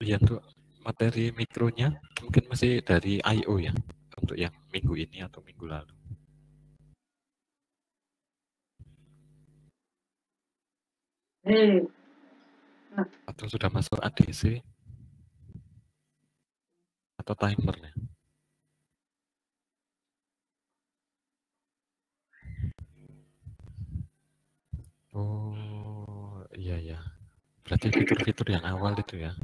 Ya, untuk materi mikronya mungkin masih dari I/O ya, untuk yang minggu ini atau minggu lalu. Atau sudah masuk ADC atau timernya. Oh iya ya, berarti fitur-fitur yang awal itu ya.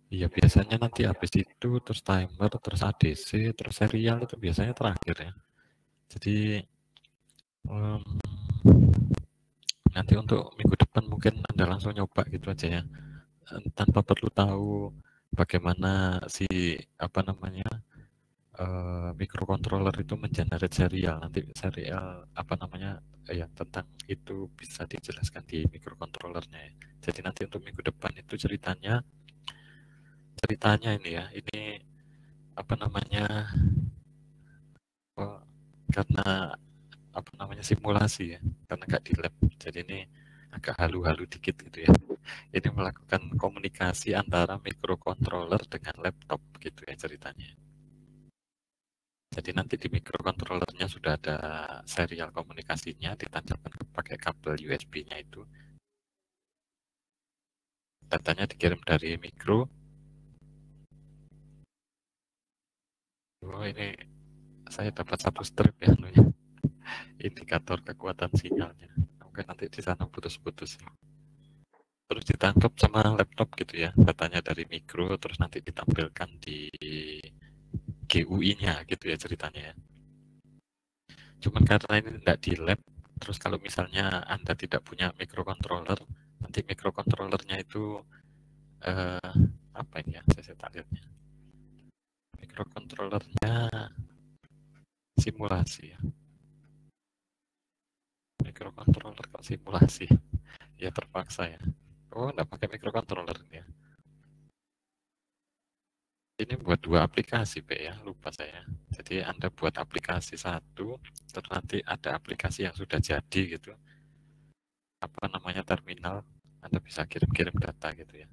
Iya, biasanya nanti habis itu terus timer, terus ADC, terus serial itu biasanya terakhir ya. Jadi nanti untuk minggu depan mungkin Anda langsung nyoba gitu aja ya, tanpa perlu tahu bagaimana si apa namanya microcontroller itu mengenerate serial. Nanti serial apa namanya yang tentang itu bisa dijelaskan di microcontrollernya ya. Jadi nanti untuk minggu depan itu ceritanya ini ya, ini apa namanya karena apa namanya simulasi ya, karena nggak di lab, jadi ini agak halu-halu dikit gitu ya. Ini melakukan komunikasi antara microcontroller dengan laptop gitu ya ceritanya. Jadi nanti di microcontrollernya sudah ada serial komunikasinya, ditancapkan pakai kabel USB-nya itu. Datanya dikirim dari mikro. Oh, ini saya dapat satu strip ya, indikator kekuatan sinyalnya. Mungkin nanti di sana putus-putus. Terus ditangkap sama laptop gitu ya, datanya dari mikro, terus nanti ditampilkan di GUI-nya gitu ya ceritanya ya. Cuman karena ini tidak di lab, terus kalau misalnya Anda tidak punya microcontroller, nanti microcontrollernya itu apa ini ya, saya tak lihatnya. Microcontrollernya simulasi ya. Microcontroller kok simulasi? Ya terpaksa ya. Oh, enggak pakai microcontroller ini ya. Ini buat 2 aplikasi, Pak ya, lupa saya. Jadi Anda buat aplikasi satu, terus nanti ada aplikasi yang sudah jadi gitu. Apa namanya terminal, Anda bisa kirim-kirim data gitu ya.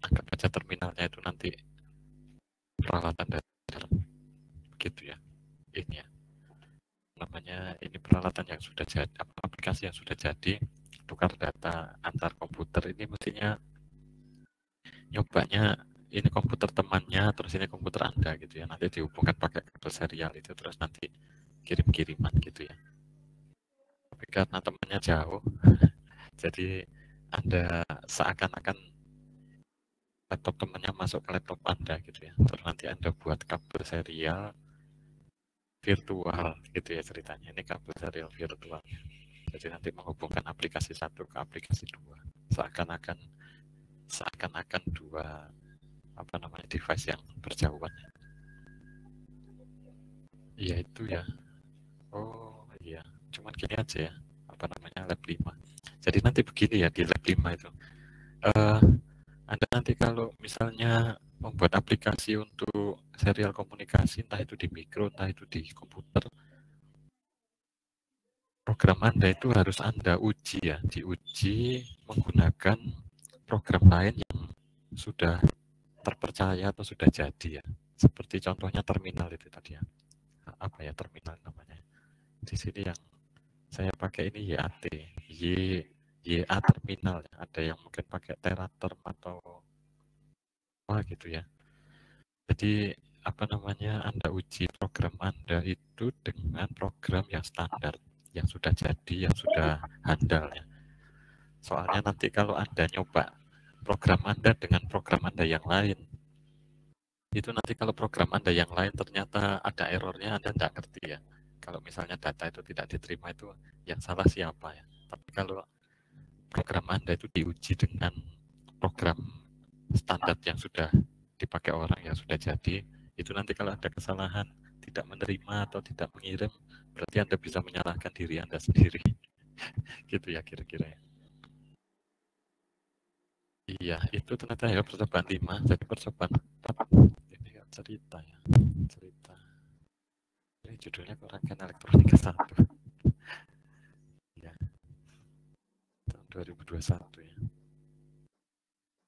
Anggap aja terminalnya itu nanti peralatan dalam gitu ya. Ini ya. Namanya ini peralatan yang sudah jadi, aplikasi yang sudah jadi, tukar data antar komputer. Ini mestinya nyobanya ini komputer temannya, terus ini komputer Anda gitu ya. Nanti dihubungkan pakai kabel serial itu, terus nanti kirim-kiriman gitu ya. Tapi karena temannya jauh, jadi Anda seakan-akan laptop temannya masuk ke laptop Anda gitu ya. Terus nanti Anda buat kabel serial virtual gitu ya ceritanya. Ini kabel serial virtual. Jadi nanti menghubungkan aplikasi satu ke aplikasi dua. Seakan-akan dua apa namanya device yang berjauhan. Iya itu ya. Oh iya, cuman gini aja ya. Apa namanya lab 5. Jadi nanti begini ya di lab 5 itu. Anda nanti kalau misalnya membuat aplikasi untuk serial komunikasi, entah itu di mikro, entah itu di komputer, program Anda itu harus Anda uji ya, diuji menggunakan program lain yang sudah terpercaya atau sudah jadi ya. Seperti contohnya terminal itu tadi ya. Apa ya terminal namanya? Di sini yang saya pakai ini YAT, YA terminal ya. Ada yang mungkin pakai Teraterm atau apa gitu ya. Jadi apa namanya Anda uji program Anda itu dengan program yang standar, yang sudah jadi, yang sudah handal ya. Soalnya nanti kalau Anda nyoba program Anda dengan program Anda yang lain, itu nanti kalau program Anda yang lain ternyata ada errornya, Anda tidak ngerti ya. Kalau misalnya data itu tidak diterima, itu yang salah siapa ya. Tapi kalau program Anda itu diuji dengan program standar yang sudah dipakai orang, yang sudah jadi, itu nanti kalau ada kesalahan, tidak menerima atau tidak mengirim, berarti Anda bisa menyalahkan diri Anda sendiri. Gitu ya kira-kira ya. Iya, itu ternyata ya percobaan 5, jadi percobaan 4. Ini kan cerita ya, cerita. Ini judulnya Rangkaian Elektronika 1. Ya, tahun 2021 ya.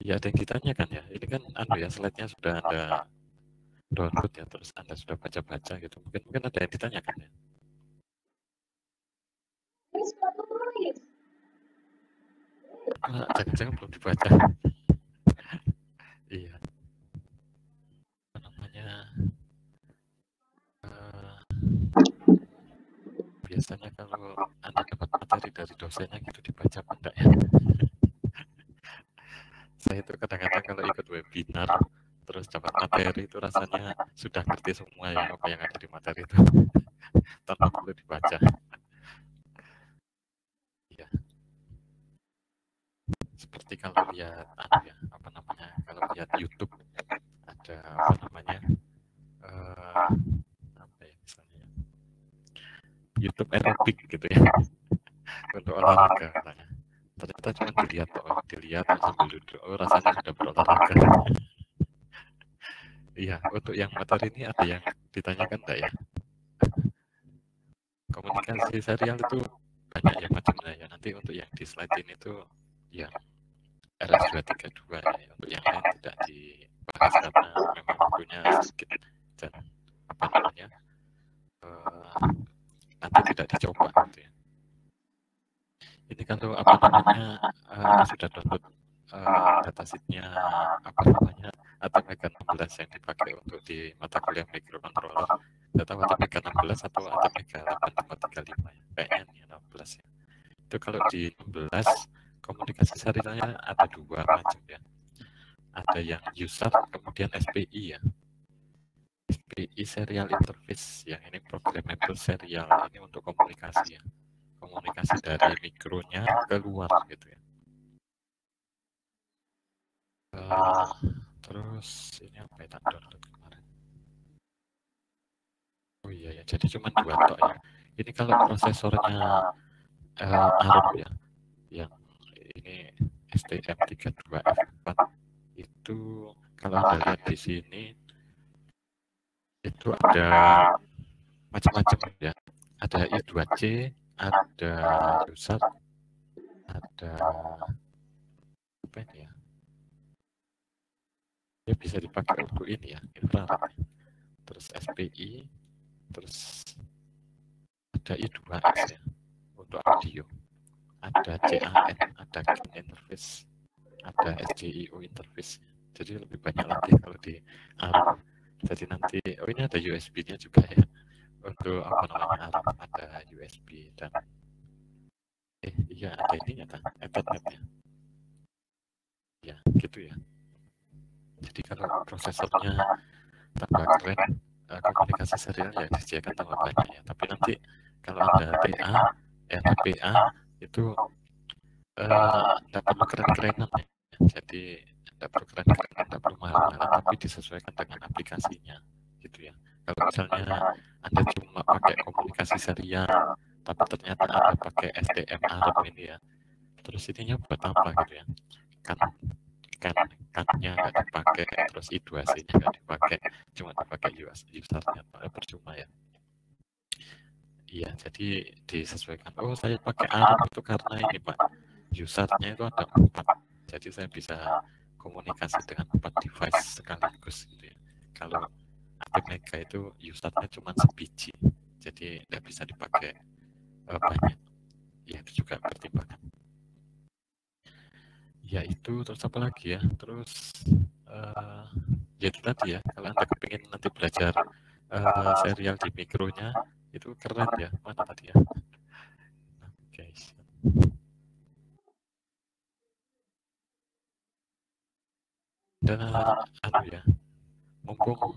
Ya ada yang ditanyakan ya. Ini kan anu ya, slide-nya sudah Anda download ya, terus Anda sudah baca-baca gitu. Mungkin ada yang ditanyakan ya. Jangan-jangan belum dibaca. Iya. Apa namanya? Biasanya kalau Anda dapat materi dari dosennya gitu dibaca apa enggak ya? Saya itu kadang-kadang kalau ikut webinar terus dapat materi itu rasanya sudah ngerti semua ya apa yang ada di materi itu tanpa perlu dibaca. Ya, seperti kalau lihat ya, apa namanya? Kalau lihat YouTube ada apa namanya? Apa ya misalnya? YouTube aerobik gitu ya untuk olahraga katanya. Ternyata cuma dilihat sambil duduk, oh rasanya sudah berolahraga. Iya, untuk yang materi ini ada yang ditanyakan enggak ya? Komunikasi serial itu banyak ya macamnya ya. Nanti untuk yang di slide ini tuh yang RS232 ya. Untuk yang lain tidak dibahas karena memang waktunya sedikit dan apa namanya nanti tidak dicoba gitu ya. Ini kalau apa namanya Anda sudah download datasheetnya apa namanya ATMega 16 yang dipakai untuk di mata kuliah microcontroller. Tidak tahu ATMega 16 atau ATMega 8535 ya. Kayaknya ini 16 ya. Itu kalau di 16 komunikasi serialnya ada dua macam ya. Ada yang USART kemudian SPI ya. SPI serial interface yang ini programmable serial ini untuk komunikasi ya. Komunikasi dari mikronya keluar gitu ya. Terus ini apa ya tak download kemarin? Oh iya ya, jadi cuma dua tok ya. Ini kalau prosesornya ARM ya, yang ini STM32F4 itu kalau Anda lihat di sini itu ada macam-macam ya. Ada I2C, ada USART, ada apa ini ya? Dia bisa dipakai untuk ini ya, infrared. Terus SPI, terus ada I2X ya untuk audio. Ada CAN, ada GAN interface, ada SDIO interface. Jadi lebih banyak lagi kalau di ARM. Jadi nanti, oh ini ada USB-nya juga ya. Untuk apa namanya ARM, ada USB dan iya ada ininya kan, Ethernet-nya. Ya, gitu ya. Jadi kalau prosesornya tambah keren, komunikasi serial ya disediakan tambah banyak ya. Tapi nanti kalau Anda TA, PA itu tidak perlu keren-kerenan ya. Jadi tidak perlu keren-kerenan, tidak perlu mahal-mahalan, tapi disesuaikan dengan aplikasinya, gitu ya. Kalau misalnya Anda cuma pakai komunikasi serial, tapi ternyata Anda pakai STM ARM ini ya, terus ininya buat apa gitu ya? Kan-nya nggak dipakai, terus I2C-nya nggak dipakai, cuma dipakai usernya, percuma ya. Iya, jadi disesuaikan. Oh, saya pakai ARM itu karena ini Pak, usernya itu ada 4. Jadi saya bisa komunikasi dengan 4 device sekaligus gitu ya. Kalau ATMega itu usernya cuma sebiji, jadi tidak bisa dipakai banyak. Ya itu juga pertimbangan. Ya itu terus apa lagi ya? Terus ya itu tadi ya. Kalau Anda kepingin nanti belajar serial di mikronya itu keren ya. Mana tadi ya? Nah, guys. Dan anu ya, mumpung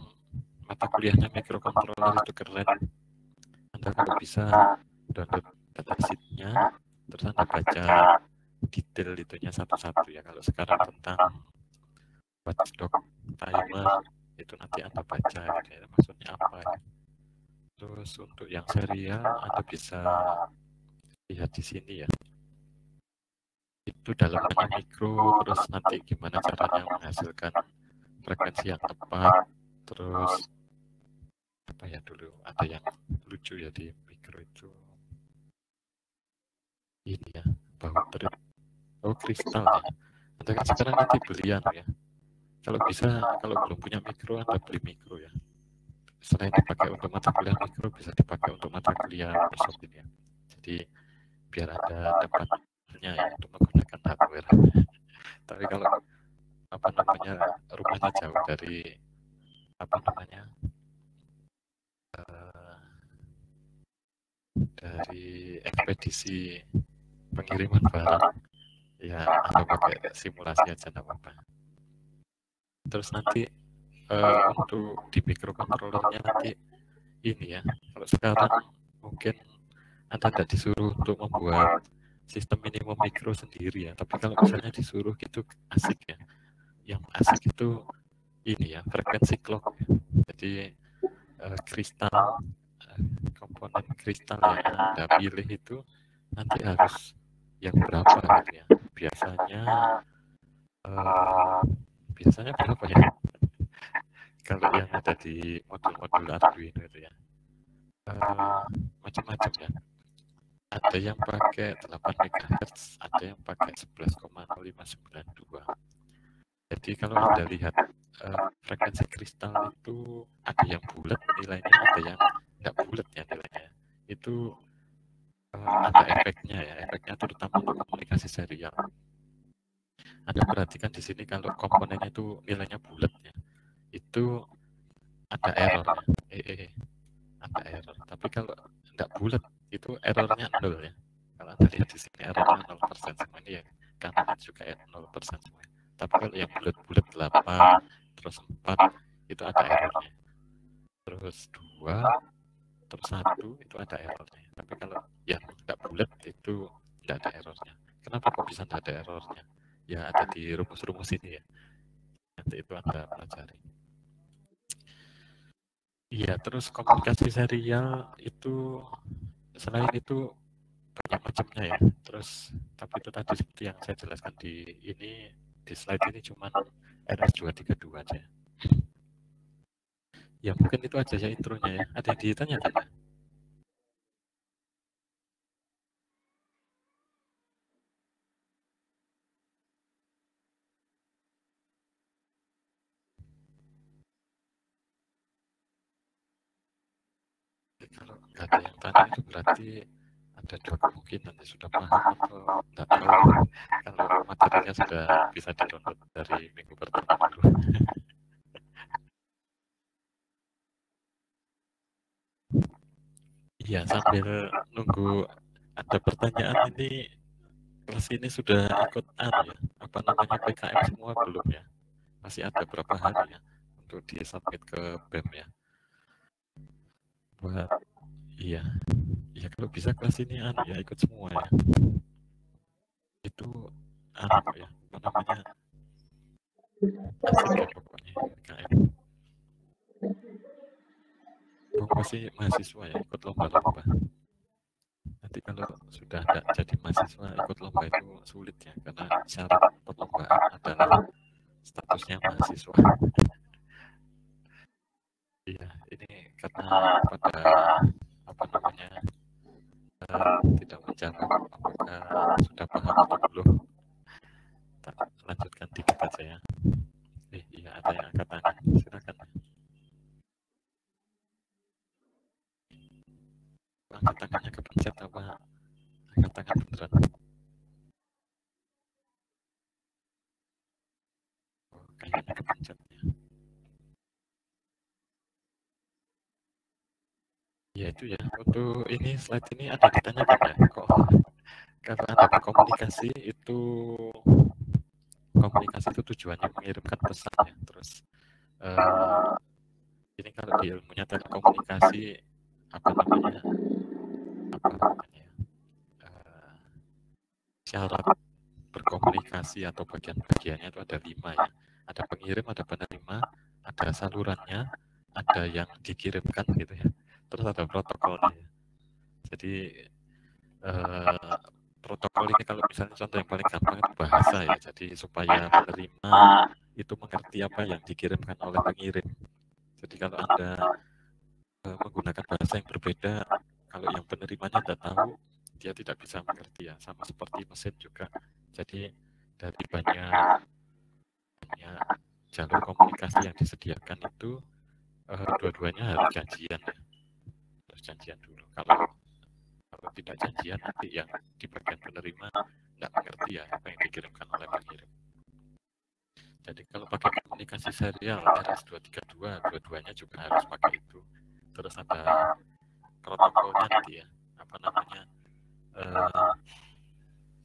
mata kuliahnya microcontroller itu keren, Anda kalau bisa download datasheetnya, terus Anda baca detail itunya satu-satu ya. Kalau sekarang tentang watchdog timer itu nanti Anda baca gitu ya, maksudnya apa ya. Terus untuk yang serial Anda bisa lihat di sini ya. Itu dalamnya mikro, terus nanti gimana caranya menghasilkan frekuensi yang tepat, terus apa ya dulu ada yang lucu ya di mikro itu ini ya, bahu trip, oh kristal ya, Anda kan sekarang nanti belian ya. Kalau bisa, kalau belum punya mikro, Anda beli mikro ya. Selain dipakai untuk mata kuliah mikro, bisa dipakai untuk mata kuliah Microsoft ini ya. Jadi biar Anda dapatnya ya untuk menggunakan hardware. Tapi kalau apa namanya rumahnya jauh dari apa namanya dari ekspedisi pengiriman barang, ya Anda pakai simulasi aja nggak apa-apa. Terus nanti untuk di microcontrollernya nanti ini ya, kalau sekarang mungkin Anda tidak disuruh untuk membuat sistem minimum mikro sendiri ya, tapi kalau misalnya disuruh gitu asik ya. Yang asik itu ini ya, frekuensi clock ya. Jadi kristal komponen kristal yang Anda pilih itu nanti harus yang berapa gitu ya. Biasanya berapa ya? Kalau yang ada di modul-modul Arduino itu ya. Macam-macam ya. Ada yang pakai 8 MHz, ada yang pakai 11,0592. Jadi kalau Anda lihat frekuensi kristal itu ada yang bulat nilainya, ada yang tidak bulat ya nilainya. Itu ada efeknya ya, efeknya terutama untuk komunikasi serial. Anda perhatikan di sini kalau komponennya itu nilainya bulat ya, itu ada error ya, ada error. Tapi kalau tidak bulat itu errornya 0 ya. Kalau Anda lihat di sini errornya 0% semua ini ya, kanannya juga 0% semua. Tapi kalau yang bulat-bulat 8 terus 4 itu ada errornya. Terus 2 terus 1 itu ada errornya. Tapi kalau yang tidak bulat itu tidak ada errornya. Kenapa kok bisa tidak ada errornya? Ya ada di rumus-rumus ini ya. Nanti itu Anda pelajari. Iya, terus komunikasi serial itu selain itu banyak macamnya ya. Terus tapi itu tadi seperti yang saya jelaskan di slide ini cuma RS232 aja. Ya mungkin itu aja ya intronya ya. Ada yang ditanyakan ya? Kalau nggak ada yang tanya itu berarti ada dua kemungkinan ya, sudah paham atau nggak tahu. Kalau materinya sudah bisa di-download dari minggu pertama dulu. Iya, sambil nunggu ada pertanyaan ini, kelas ini sudah ikut ya, apa namanya PKM semua belum ya? Masih ada berapa hari ya untuk di-submit ke BEM ya? Buat iya, iya kalau bisa kelas ini ya ikut semua ya. Itu ya, apa namanya asik ya pokoknya PKM. Masih mahasiswa ya ikut lomba-lomba. Nanti kalau sudah tidak jadi mahasiswa ikut lomba itu sulit ya, karena syarat perlombaan adalah statusnya mahasiswa. Iya, ini karena pada apa namanya tidak menjawab apakah sudah paham atau belum. Tak lanjutkan dikit aja ya. Iya ada yang angkat tangan, silakan. Angkat tangannya kepencet apa angkat tangan beneran? Oh, kayaknya kepencet ya. Ya itu ya, untuk ini slide ini ada ditanyakan ya, kok kalau Anda berkomunikasi itu tujuannya mengirimkan pesan ya, terus ini kalau di ilmunya telekomunikasi apa namanya syarat berkomunikasi atau bagian-bagiannya itu ada 5 ya, ada pengirim, ada penerima, ada salurannya, ada yang dikirimkan gitu ya, terus ada protokolnya ya. Jadi protokol ini kalau misalnya contoh yang paling gampang itu bahasa ya, jadi supaya penerima itu mengerti apa yang dikirimkan oleh pengirim. Jadi kalau Anda menggunakan bahasa yang berbeda, kalau yang penerimanya tidak tahu, dia tidak bisa mengerti ya, sama seperti mesin juga. Jadi dari banyak jalur komunikasi yang disediakan itu dua-duanya harus janjian ya. Harus janjian dulu. Kalau tidak janjian nanti yang di bagian penerima tidak mengerti ya apa yang dikirimkan oleh pengirim. Jadi kalau pakai komunikasi serial RS232 dua-duanya juga harus pakai itu. Terus ada protokolnya nanti ya, apa namanya,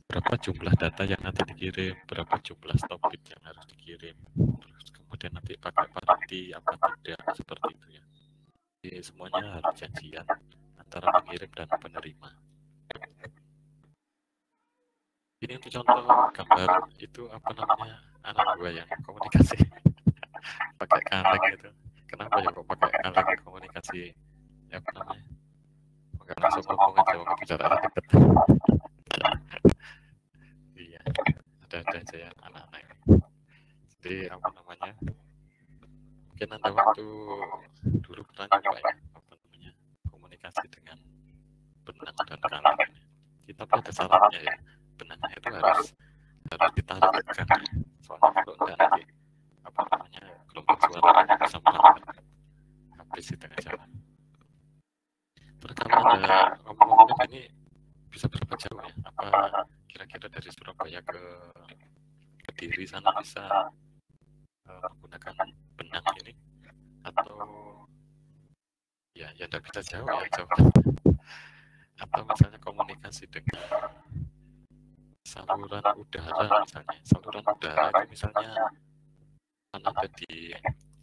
berapa jumlah data yang nanti dikirim, berapa jumlah stop bit yang harus dikirim, terus kemudian nanti pakai parity apa tidak, seperti itu ya. Jadi semuanya harus janjian antara pengirim dan penerima. Ini untuk contoh gambar itu apa namanya, anak gua yang komunikasi pakai kaleng gitu. Kenapa ya kok pakai kaleng komunikasi? Ya apa namanya? Enggak langsung ngomong aja, ngomong jaraknya dekat. Iya, ada aja ya anak-anak ini. Jadi apa namanya? Mungkin ada waktu dulu pernah nyoba ya, apa namanya, komunikasi dengan benang dan kaleng ini. Kita ada syaratnya ya, benangnya itu harus ditarik tegang ya. Soalnya kalau enggak nanti apa namanya, gelombang suaranya bisa merambat habis di tengah jalan. Terus kalau ada ngomong-ngomong ini bisa berapa jauh ya? Apa kira-kira dari Surabaya ke Kediri sana bisa menggunakan benang ini, atau ya tidak bisa jauh ya, jauh. Atau misalnya komunikasi dengan saluran udara misalnya. Saluran udara itu misalnya ada di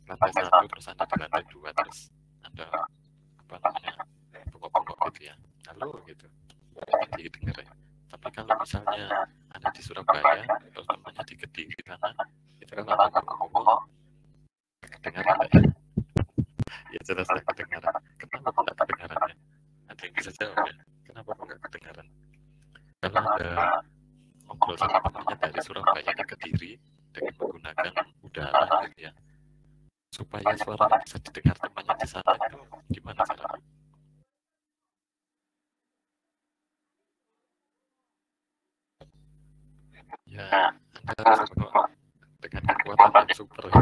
lantai 1 terus ada di lantai 2 terus ada apa namanya, bengkok-bengkok gitu ya, halo gitu, nanti didengar ya. Tapi kalau misalnya ada di Surabaya terus temannya di Kediri sana, itu kalau ada ngomong-ngomong kedengaran ya? Ya jelas tidak kedengaran. Kenapa tidak kedengarannya? Ada yang bisa jawab ya? Kenapa nggak kedengaran? Kalau ada ngobrol sama temannya dari Surabaya ke Kediri dengan menggunakan udara gitu ya, supaya suaranya bisa didengar temannya di sana, itu gimana caranya? Ya, Anda harus dengan kekuatan yang super ya.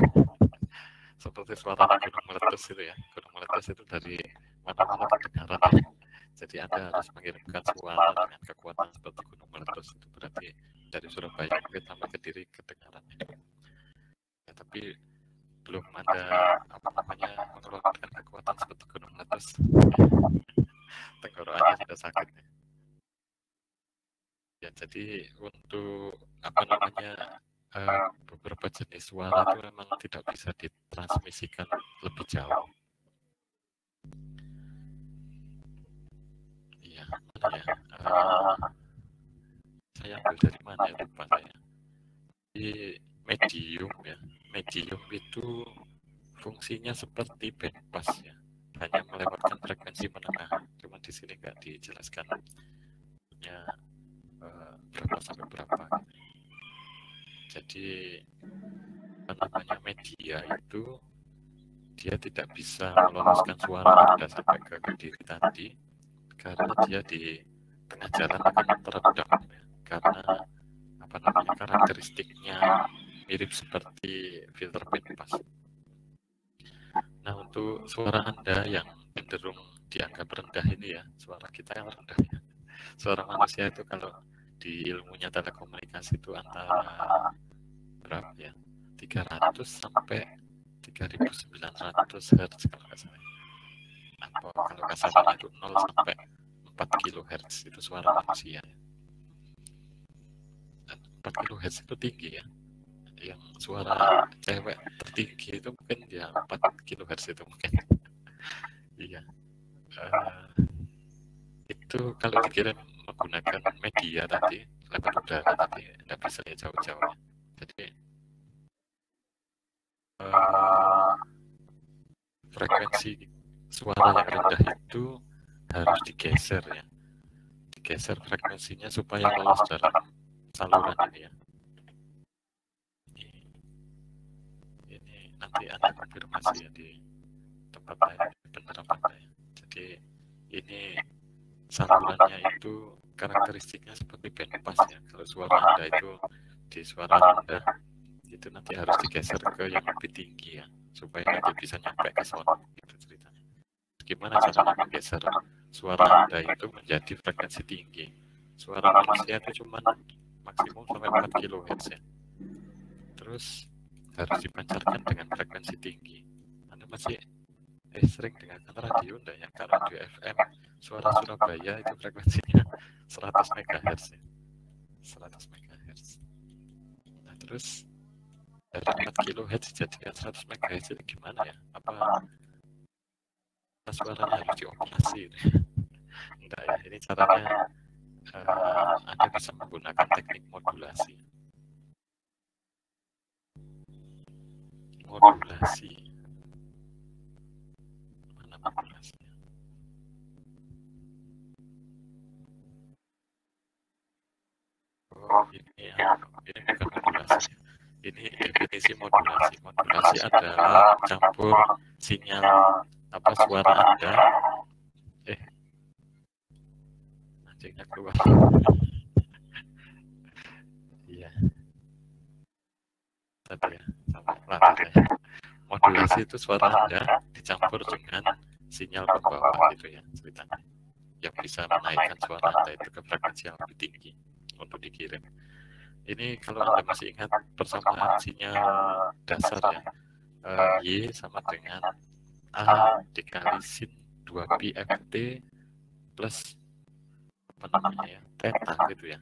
Seperti suara gunung meletus itu ya. Gunung meletus itu dari mana-mana kedengaran ya. Jadi Anda harus mengirimkan suara dengan kekuatan seperti gunung meletus. Itu berarti dari Surabaya mungkin sampai Kediri kedengaran ya. Ya, tapi belum ada apa namanya, mengeluarkan kekuatan seperti gunung meletus. Tenggorokannya sudah sakit ya. Ya, jadi untuk apa namanya, beberapa jenis suara itu memang tidak bisa ditransmisikan lebih jauh. Iya, mana ya? Saya ambil dari mana ya, lupa saya. Di medium ya. Medium itu fungsinya seperti bandpass ya, hanya melewatkan frekuensi menengah. Cuma di sini nggak dijelaskan punya berapa sampai berapa. Jadi apa namanya, media itu dia tidak bisa meloloskan suara Anda sampai ke Kediri tadi karena dia di tengah jalan akan teredam ya. Karena apa namanya, karakteristiknya mirip seperti filter bandpass. Nah, untuk suara Anda yang cenderung dianggap rendah ini ya, suara kita yang rendah ya. Suara manusia itu kalau di ilmunya telekomunikasi itu antara berapa ya? 300 sampai 3900 Hz kalau nggak salah. Atau kalau kasarnya itu 0 sampai 4 kHz itu suara manusia. Dan 4 kHz itu tinggi ya. Yang suara cewek tertinggi itu mungkin ya 4 kHz itu mungkin. Iya. Itu kalau dikirim menggunakan media tadi, lewat udara tadi, tidak bisa ya jauh-jauh. Jadi frekuensi suara yang rendah itu harus digeser ya, digeser frekuensinya supaya lolos dalam saluran ini ya. Ini nanti Anda konfirmasi ya di tempat lain benar apa enggak ya. Jadi ini salurannya itu karakteristiknya seperti bandpass ya. Kalau suara Anda itu di suara rendah itu nanti harus digeser ke yang lebih tinggi ya, supaya nanti bisa nyampe ke sono gitu ceritanya. Gimana caranya menggeser suara rendah itu menjadi frekuensi tinggi? Suara manusia itu cuma maksimum sampai 4 kHz ya. Terus harus dipancarkan dengan frekuensi tinggi. Anda masih sering dengarkan radio enggak ya? Kan radio FM suara Surabaya itu frekuensinya 100 MHz ya. 100 MHz. Nah, terus dari 4 kHz dijadikan 100 MHz itu gimana ya? Apa suaranya harus dioperasi? Enggak ya, ini caranya Anda bisa menggunakan teknik modulasi. Modulasi. Mana modulasinya? Oh, ini bukan modulasi. Ini definisi modulasi. Modulasi adalah campur sinyal suara Anda. Anjingnya keluar. Iya. Tadi ya, sampai latih saya. Modulasi itu suara Anda dicampur dengan sinyal pembawa gitu ya ceritanya. Yang bisa menaikkan suara Anda itu ke frekuensi yang lebih tinggi untuk dikirim. Ini kalau Anda masih ingat persamaan sinyal dasar ya, Y sama dengan A dikali sin 2pi ft plus theta gitu ya.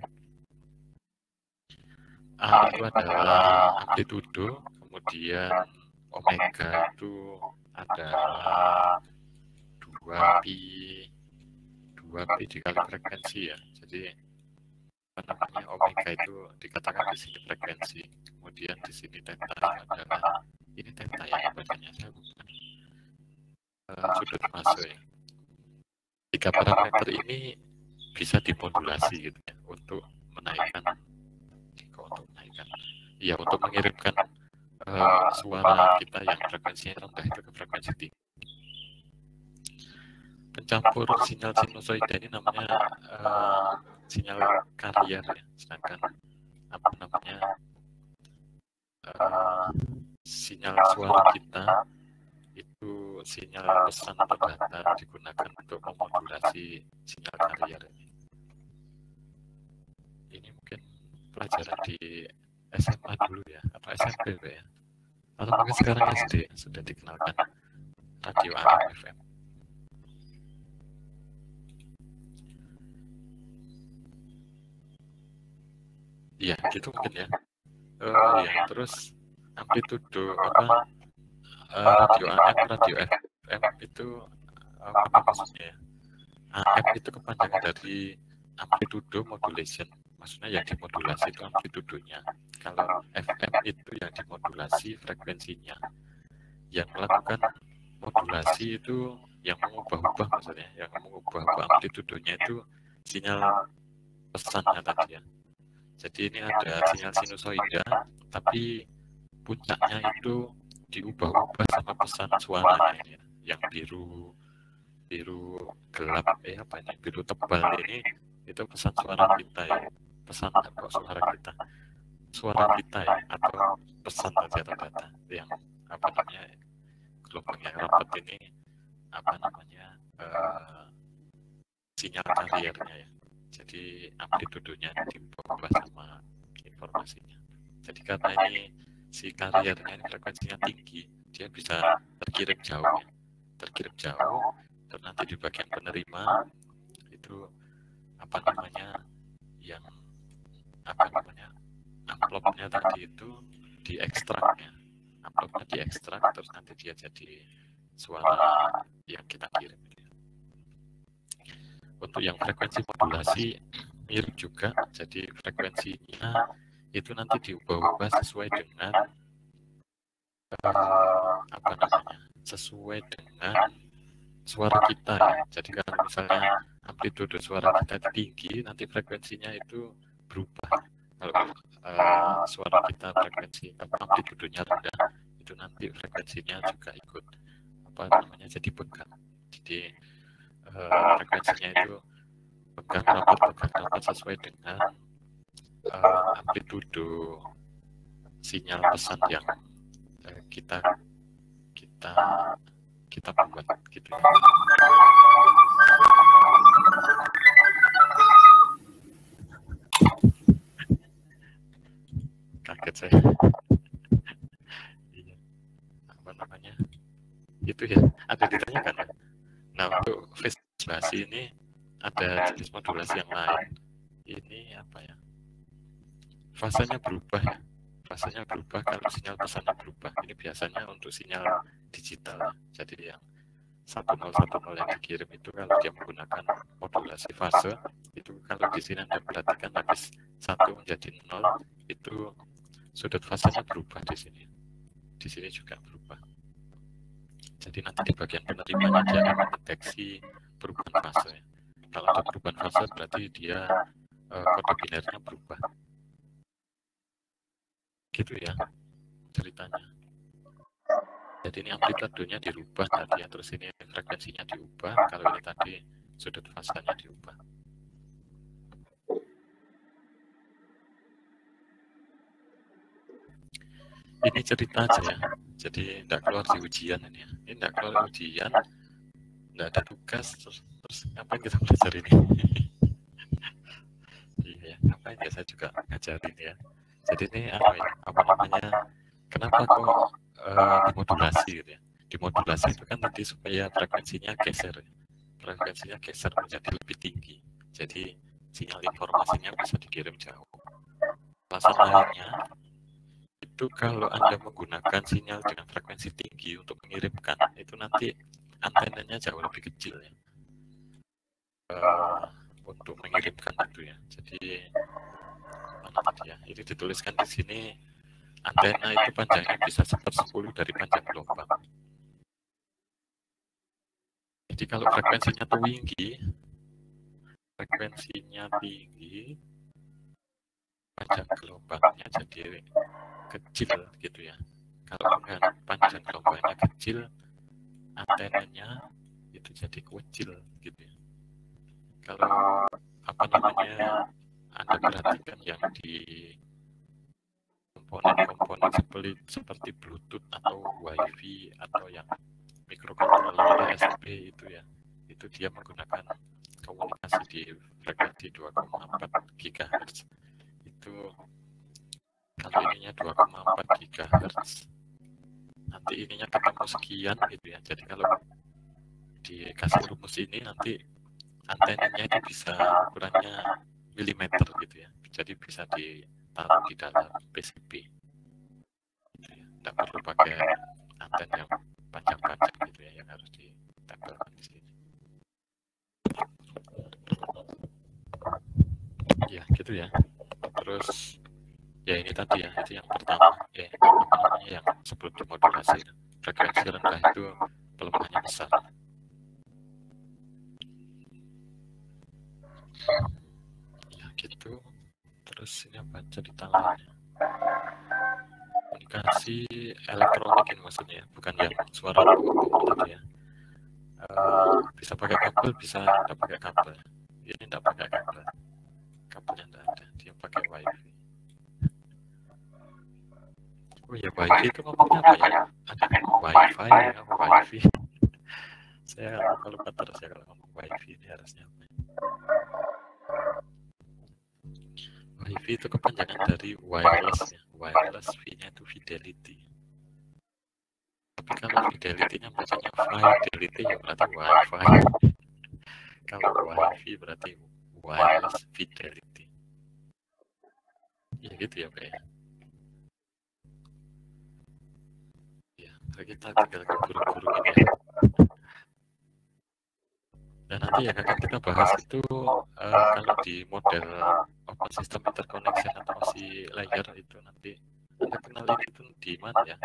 A itu adalah amplitudo, kemudian omega itu adalah 2pi dikali frekuensi ya. Jadi omega itu dikatakan di sini frekuensi, kemudian di sini theta adalah ini theta ya bacanya saya bukan sudut fase ya. 3 parameter ini bisa dimodulasi gitu ya untuk menaikkan untuk mengirimkan suara kita yang frekuensinya rendah itu ke frekuensi tinggi. Pencampur sinyal sinusoida ini namanya sinyal carrier ya, sedangkan sinyal suara kita itu sinyal pesan atau data digunakan untuk memodulasi sinyal carrier ini. Ini mungkin pelajaran di SMA dulu ya, atau SMP ya, atau mungkin sekarang SD sudah dikenalkan radio AM FM. Iya, gitu mungkin ya. Ya, terus amplitudo radio AM, radio FM itu apa maksudnya ya? AM itu kepanjangan dari amplitudo modulation, maksudnya yang dimodulasi itu amplitudonya. Kalau FM itu yang dimodulasi frekuensinya. Yang melakukan modulasi itu yang mengubah-ubah maksudnya, yang mengubah amplitudonya itu sinyal pesannya tadi ya. Jadi ini ada sinyal sinusoida, tapi puncaknya itu diubah-ubah sama pesan suaranya ini ya. Yang biru gelap biru tebal ini itu pesan suara kita ya, pesan atau suara kita ya, atau pesan atau data yang gelombang yang rapat ini sinyal carriernya ya. Jadi amplitudonya diubah sama informasinya. Jadi karena ini si carriernya ini frekuensinya tinggi, dia bisa terkirim jauh ya. Terkirim jauh, terus nanti di bagian penerima itu yang amplopnya tadi itu diekstrak ya. Amplopnya diekstrak terus nanti dia jadi suara yang kita kirim. Untuk yang frekuensi modulasi mirip juga, jadi frekuensinya itu nanti diubah-ubah sesuai dengan sesuai dengan suara kita ya. Jadi kalau misalnya amplitudo suara kita tinggi, nanti frekuensinya itu berubah. Kalau suara kita frekuensi amplitudonya rendah, itu nanti frekuensinya juga ikut jadi pegang. Jadi frekuensinya itu pegang rapat sesuai dengan amplitudo sinyal pesan yang kita buat gitu ya. Kaget saya. Iya. Apa namanya? Itu ya, ada ditanyakan ya. Nah, untuk phase modulasi ini ada jenis modulasi yang lain. Ini apa ya? Fasenya berubah ya. Fasenya berubah kalau sinyal pesannya berubah. Ini biasanya untuk sinyal digital ya. Jadi yang 1010 yang dikirim itu kalau dia menggunakan modulasi fase, itu kalau di sini Anda perhatikan habis 1 menjadi 0, itu sudut fasenya berubah di sini. Di sini juga berubah. Jadi nanti di bagian penerimanya dia akan mendeteksi perubahan fase. Kalau ada perubahan fase berarti dia kode binernya berubah. Gitu ya ceritanya. Jadi ini amplitudonya dirubah tadi ya, terus ini frekuensinya diubah, kalau ini tadi sudut fasanya diubah. Ini cerita aja ya, jadi tidak keluar di ujian ini ya. Ini tidak keluar ujian, tidak ada tugas, terus ngapain kita belajar ini? Iya ya, ngapain ya saya juga ngajarin ya. Jadi ini apa namanya, kenapa kok dimodulasi gitu ya. Dimodulasi itu kan tadi supaya frekuensinya geser, menjadi lebih tinggi. Jadi sinyal informasinya bisa dikirim jauh. Alasan lainnya itu kalau Anda menggunakan sinyal dengan frekuensi tinggi untuk mengirimkan, itu nanti antenanya jauh lebih kecil ya. Untuk mengirimkan itu ya. Jadi mana tadi ya? Ini dituliskan di sini antena itu panjangnya bisa 1/10 dari panjang gelombang. Jadi kalau frekuensinya tinggi, panjang gelombangnya jadi kecil gitu ya. Kalau panjang gelombangnya kecil, antenanya itu jadi kecil gitu ya. Kalau apa namanya Anda perhatikan yang di komponen seperti Bluetooth atau Wi-Fi atau yang microcontroller ASP itu ya, itu dia menggunakan komunikasi di frekuensi 2,4 GHz. Itu kalau ininya 2,4 GHz, nanti ininya ketemu sekian gitu ya. Jadi kalau dikasih rumus ini nanti antenanya itu bisa ukurannya milimeter gitu ya. Jadi bisa ditaruh di dalam PCB. Gitu ya. Tidak perlu pakai anten yang panjang-panjang gitu ya, yang harus ditempelkan di sini. Ya gitu ya. Terus ya ini tadi ya, itu yang pertama apa namanya, yang sebelum dimodulasi frekuensi rendah itu pelemahannya besar. Ya gitu. Terus ini apa cerita lainnya? Komunikasi elektronik ini maksudnya, bukan yang suara tadi ya. Bisa pakai kabel, bisa tidak pakai kabel. Ini tidak pakai kabel, kabelnya tidak ada, dia pakai Wi-Fi. Oh ya, Wi-Fi itu ngomongnya apa ya? Ada Wi-Fi apa Wi-Fi? Saya lupa terus ya kalau ngomong Wi-Fi ini harusnya apa? Wi-Fi itu kepanjangan dari wireless ya. Wireless, V-nya itu fidelity. Tapi kalau fidelity-nya bacanya fidelity ya berarti Wi-Fi. Kalau Wi-Fi berarti wireless fidelity. Ya gitu ya Pak ya. Ya, kita tinggal ke guru-guru ini ya. Dan nanti yang akan kita bahas itu kalau di model open system interconnection atau OSI layer itu nanti Anda kenal ini itu di mana ya?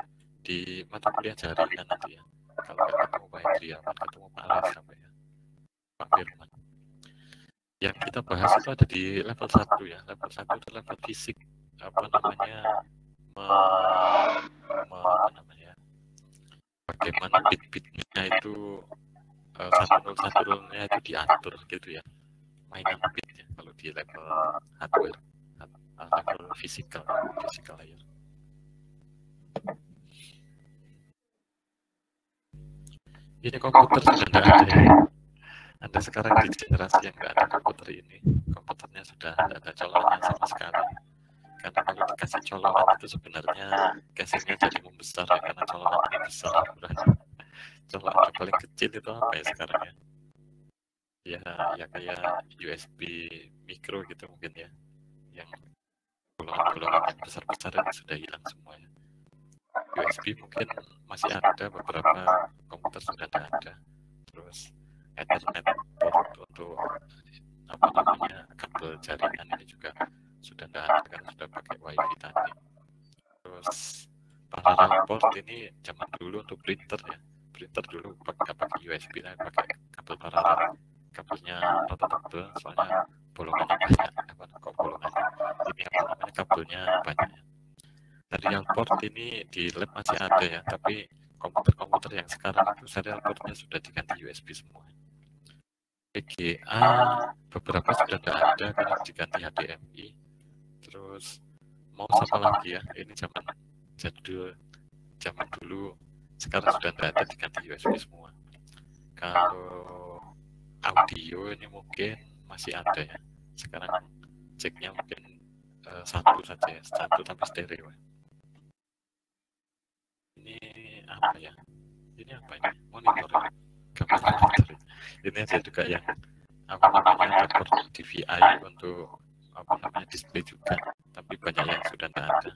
Di mata kuliah jaringan nanti ya. Kalau ketemu Pak Hendriawan, ketemu Pak Alex sampai ya, Pak Firman. Yang kita bahas itu ada di level 1 ya. Level 1 itu level fisik, apa namanya, bagaimana bit-bitnya itu 101-nya itu diatur gitu ya, mainan bit ya kalau di level hardware physical layer. Ini komputer sudah tidak ada ya. Anda sekarang di generasi yang nggak ada komputer ini, komputernya sudah tidak ada colokannya sama sekali. Karena kalau dikasih colokan itu sebenarnya casingnya jadi membesar ya, karena colokan ini besar ukurannya. Colokan paling kecil itu apa ya sekarang ya? Ya kayak USB micro gitu mungkin ya, yang bolongan-bolongan yang besar-besar itu sudah hilang semua ya. USB mungkin masih ada, beberapa komputer sudah ada. Terus Ethernet port untuk apa namanya kabel jaringan ini juga sudah tidak ada karena sudah pakai WiFi tadi. Terus parallel port ini zaman dulu untuk printer ya. Printer dulu pakai USB lah, pakai kabel paralel. Kabelnya rata tebal soalnya bolongannya banyak. Kok bolongannya? Ini apa namanya kabelnya banyak. Serial port ini di lab masih ada ya, tapi komputer-komputer yang sekarang itu serial portnya sudah diganti USB semua. VGA beberapa sudah tidak ada karena diganti HDMI. Terus mau apa lagi ya? Ini zaman jadul, zaman dulu. Sekarang sudah tidak ada, diganti USB semua. Kalau audio ini mungkin masih ada ya. Sekarang jacknya mungkin satu saja ya, satu tapi stereo. Ini apa ya? Ini apa ini? Monitor ya? Gambar monitor. Ini ada juga yang apa namanya ada port DVI untuk apa namanya display juga, tapi banyak yang sudah tidak ada,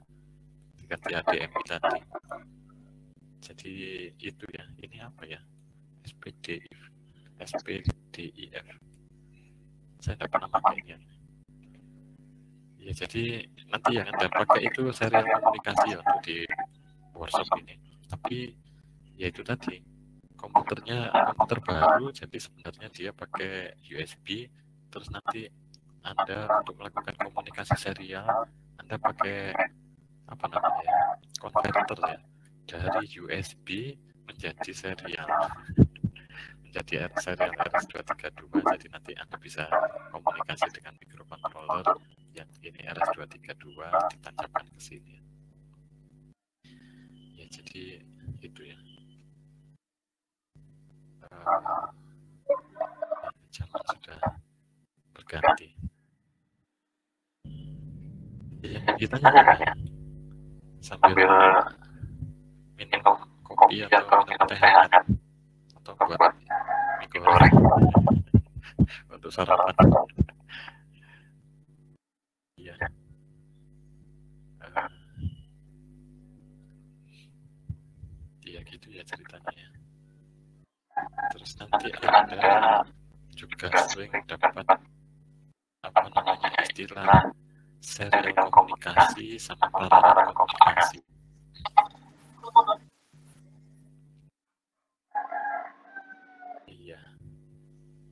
diganti HDMI tadi. Jadi itu ya. Ini apa ya? SPDIF. Saya tidak pernah pakainya. Ya jadi nanti yang Anda pakai itu serial komunikasi ya, untuk di workshop ini. Tapi ya itu tadi, komputernya komputer baru, jadi sebenarnya dia pakai USB. Terus nanti Anda untuk melakukan komunikasi serial, Anda pakai apa namanya konverter ya, dari USB menjadi serial, menjadi serial RS232. Jadi nanti Anda bisa komunikasi dengan microcontroller yang ini RS232 ditancapkan ke sini. Ya jadi itu ya. Zaman sudah berganti. Ya, kita nyanyi sambil minum kopi atau minum teh hangat atau buat mie goreng untuk sarapan. Iya. Iya gitu ya ceritanya ya. Terus nanti Anda juga sering dapat apa namanya istilah serial komunikasi sama paralel komunikasi. Iya,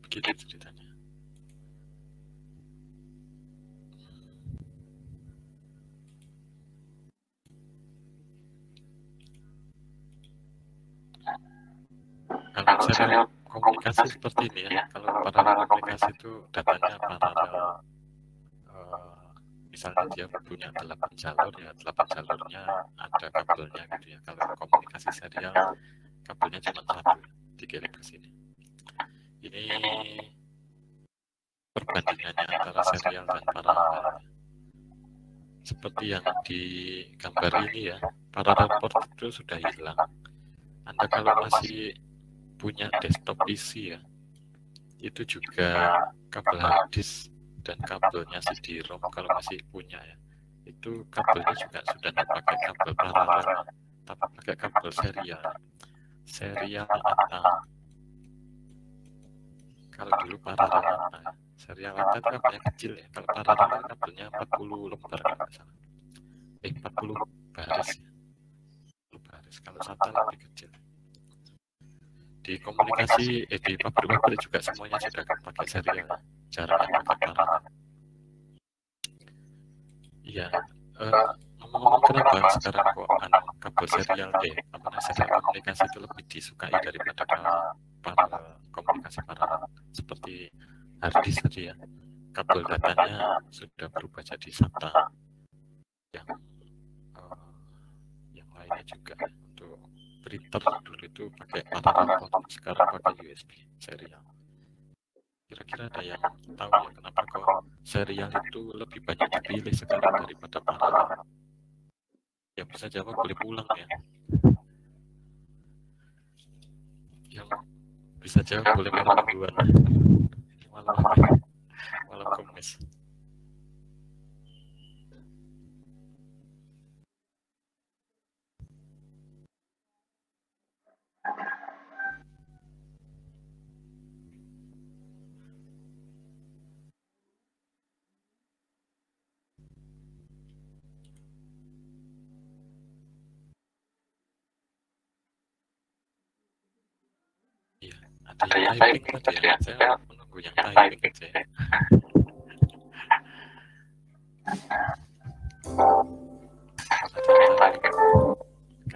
begitu ceritanya. Kalau serial komunikasi seperti ini ya, kalau paralel komunikasi itu datanya paralel. Misalnya dia punya 8 jalur ya, 8 jalurnya ada kabelnya gitu ya. Kalau komunikasi serial kabelnya cuma satu, dikirim ke sini. Ini perbandingannya antara serial dan paralel. Seperti yang di gambar ini ya, paralel port itu sudah hilang. Anda kalau masih punya desktop PC ya, itu juga kabel hard disk dan kabelnya CD-ROM kalau masih punya ya, itu kabelnya juga sudah tidak pakai kabel paralel, tapi pakai kabel serial ATA. Kalau dulu paralel ATA, serial ATA itu kabelnya kecil ya. Kalau paralel itu kabelnya 40 lembar kalau nggak salah, 40 baris ya, 40 baris. Kalau SATA lebih kecil. Di komunikasi di pabrik-pabrik juga semuanya sudah pakai serial, jarang yang pakai paralel. Iya, ngomong-ngomong kenapa sekarang kok kabel serial serial komunikasi itu lebih disukai daripada paralel komunikasi paralel seperti hard disk tadi ya. Kabel datanya sudah berubah jadi SATA. ini juga untuk printer dulu itu pakai paralel, sekarang pakai USB serial. Kira-kira ada yang tahu ya kenapa kok serial itu lebih banyak dipilih sekarang daripada paralel? Yang bisa jawab boleh pulang ya. Yang bisa jawab boleh malam mingguan. Malam apa ya? Malam Kamis. Iya, ada yang typing tadi ya. Saya menunggu yang typing aja ya.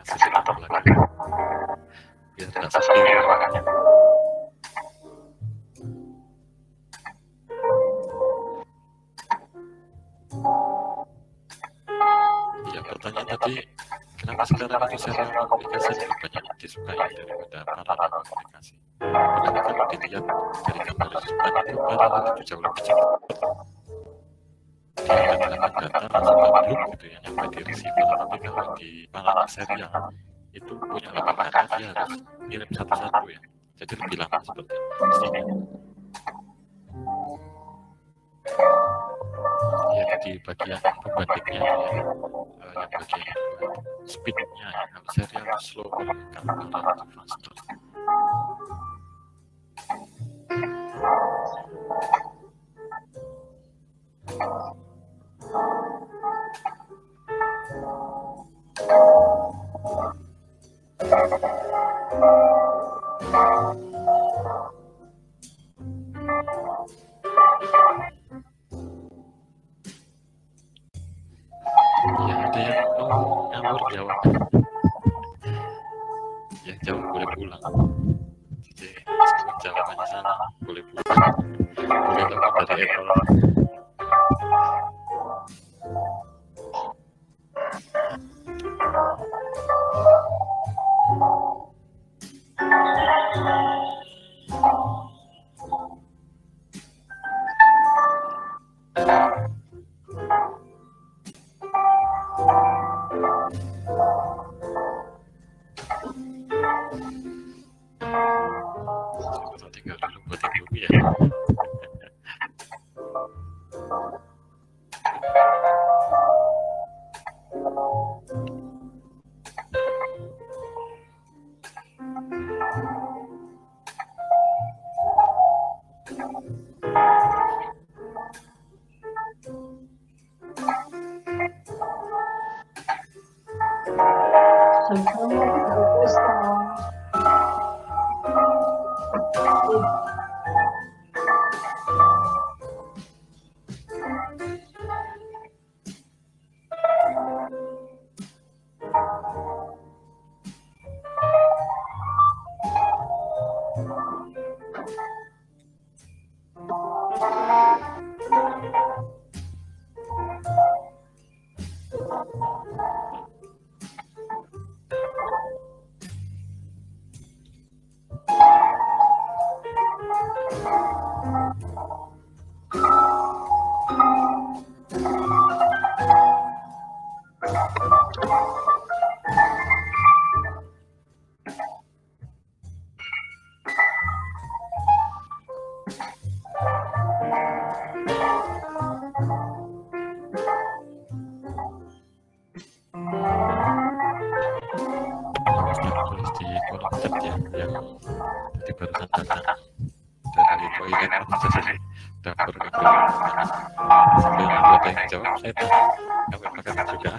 Kasih ditutup lagi biar tak sepi ruangannya. Ya, pertanyaan tadi, kenapa sekarang itu serial komunikasi lebih banyak disukai daripada paralel komunikasi? Padahal kalau dilihat dari gambar depan itu paralel itu jauh lebih cepat. Dia kedatangan data langsung upload gitu ya, nyampe di receiver. Tapi kalau di paralel serial itu punya 8 data, dia harus kirim satu-satu ya. Jadi lebih lama seperti mestinya. Ya, di bagian pembandingnya ya, yang bagian speednya ya, kalau serial slower, kalau paralel itu faster. Ya, ada yang mau ngawur jawab. Yang jawab boleh pulang. Jadi meskipun jawabannya salah, boleh pulang. Boleh lewat dari Apple. Saya tinggal dulu buat Indomie ya. Tulis di kolom chat ya, yang tadi barusan datang dari toilet apa saja dapur ke mana sampai nanti ada yang jawab saya tahu kami makan juga.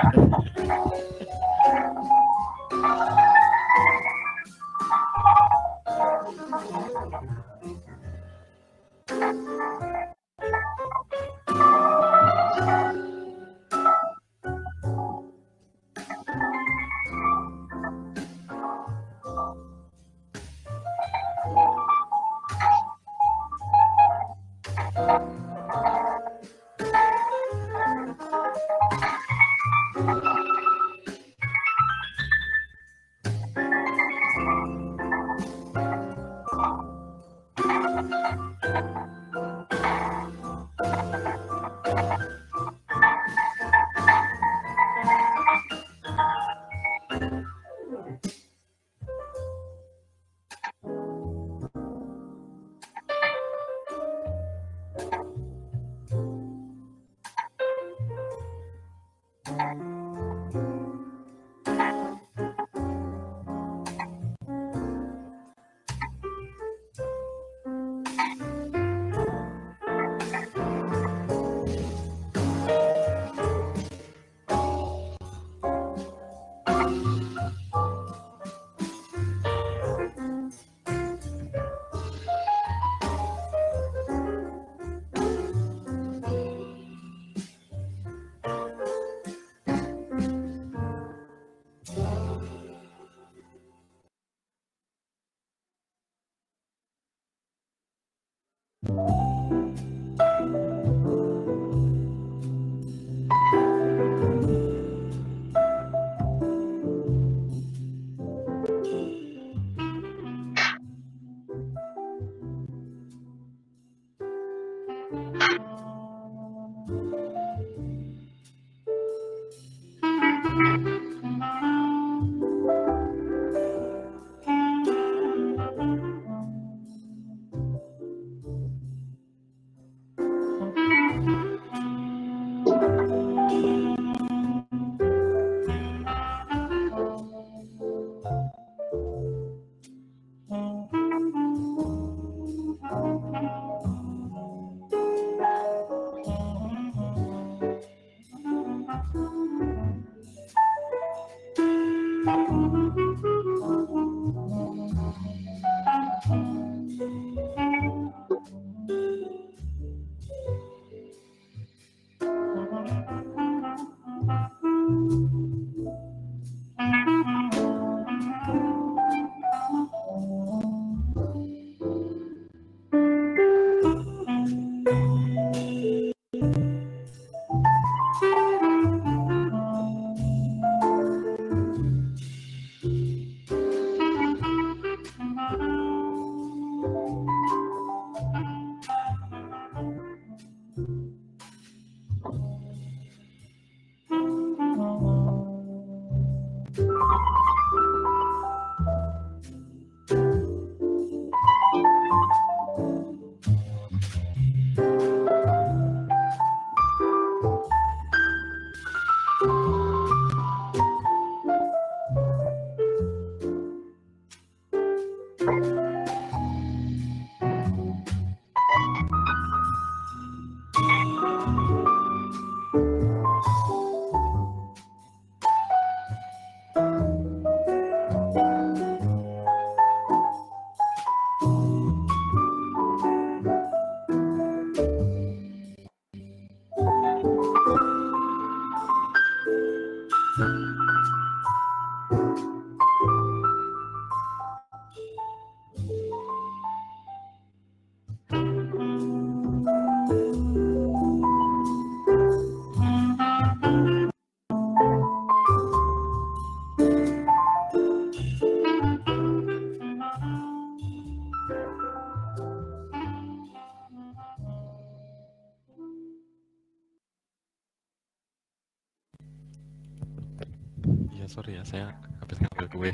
Iya, sorry ya, saya habis ngambil kue.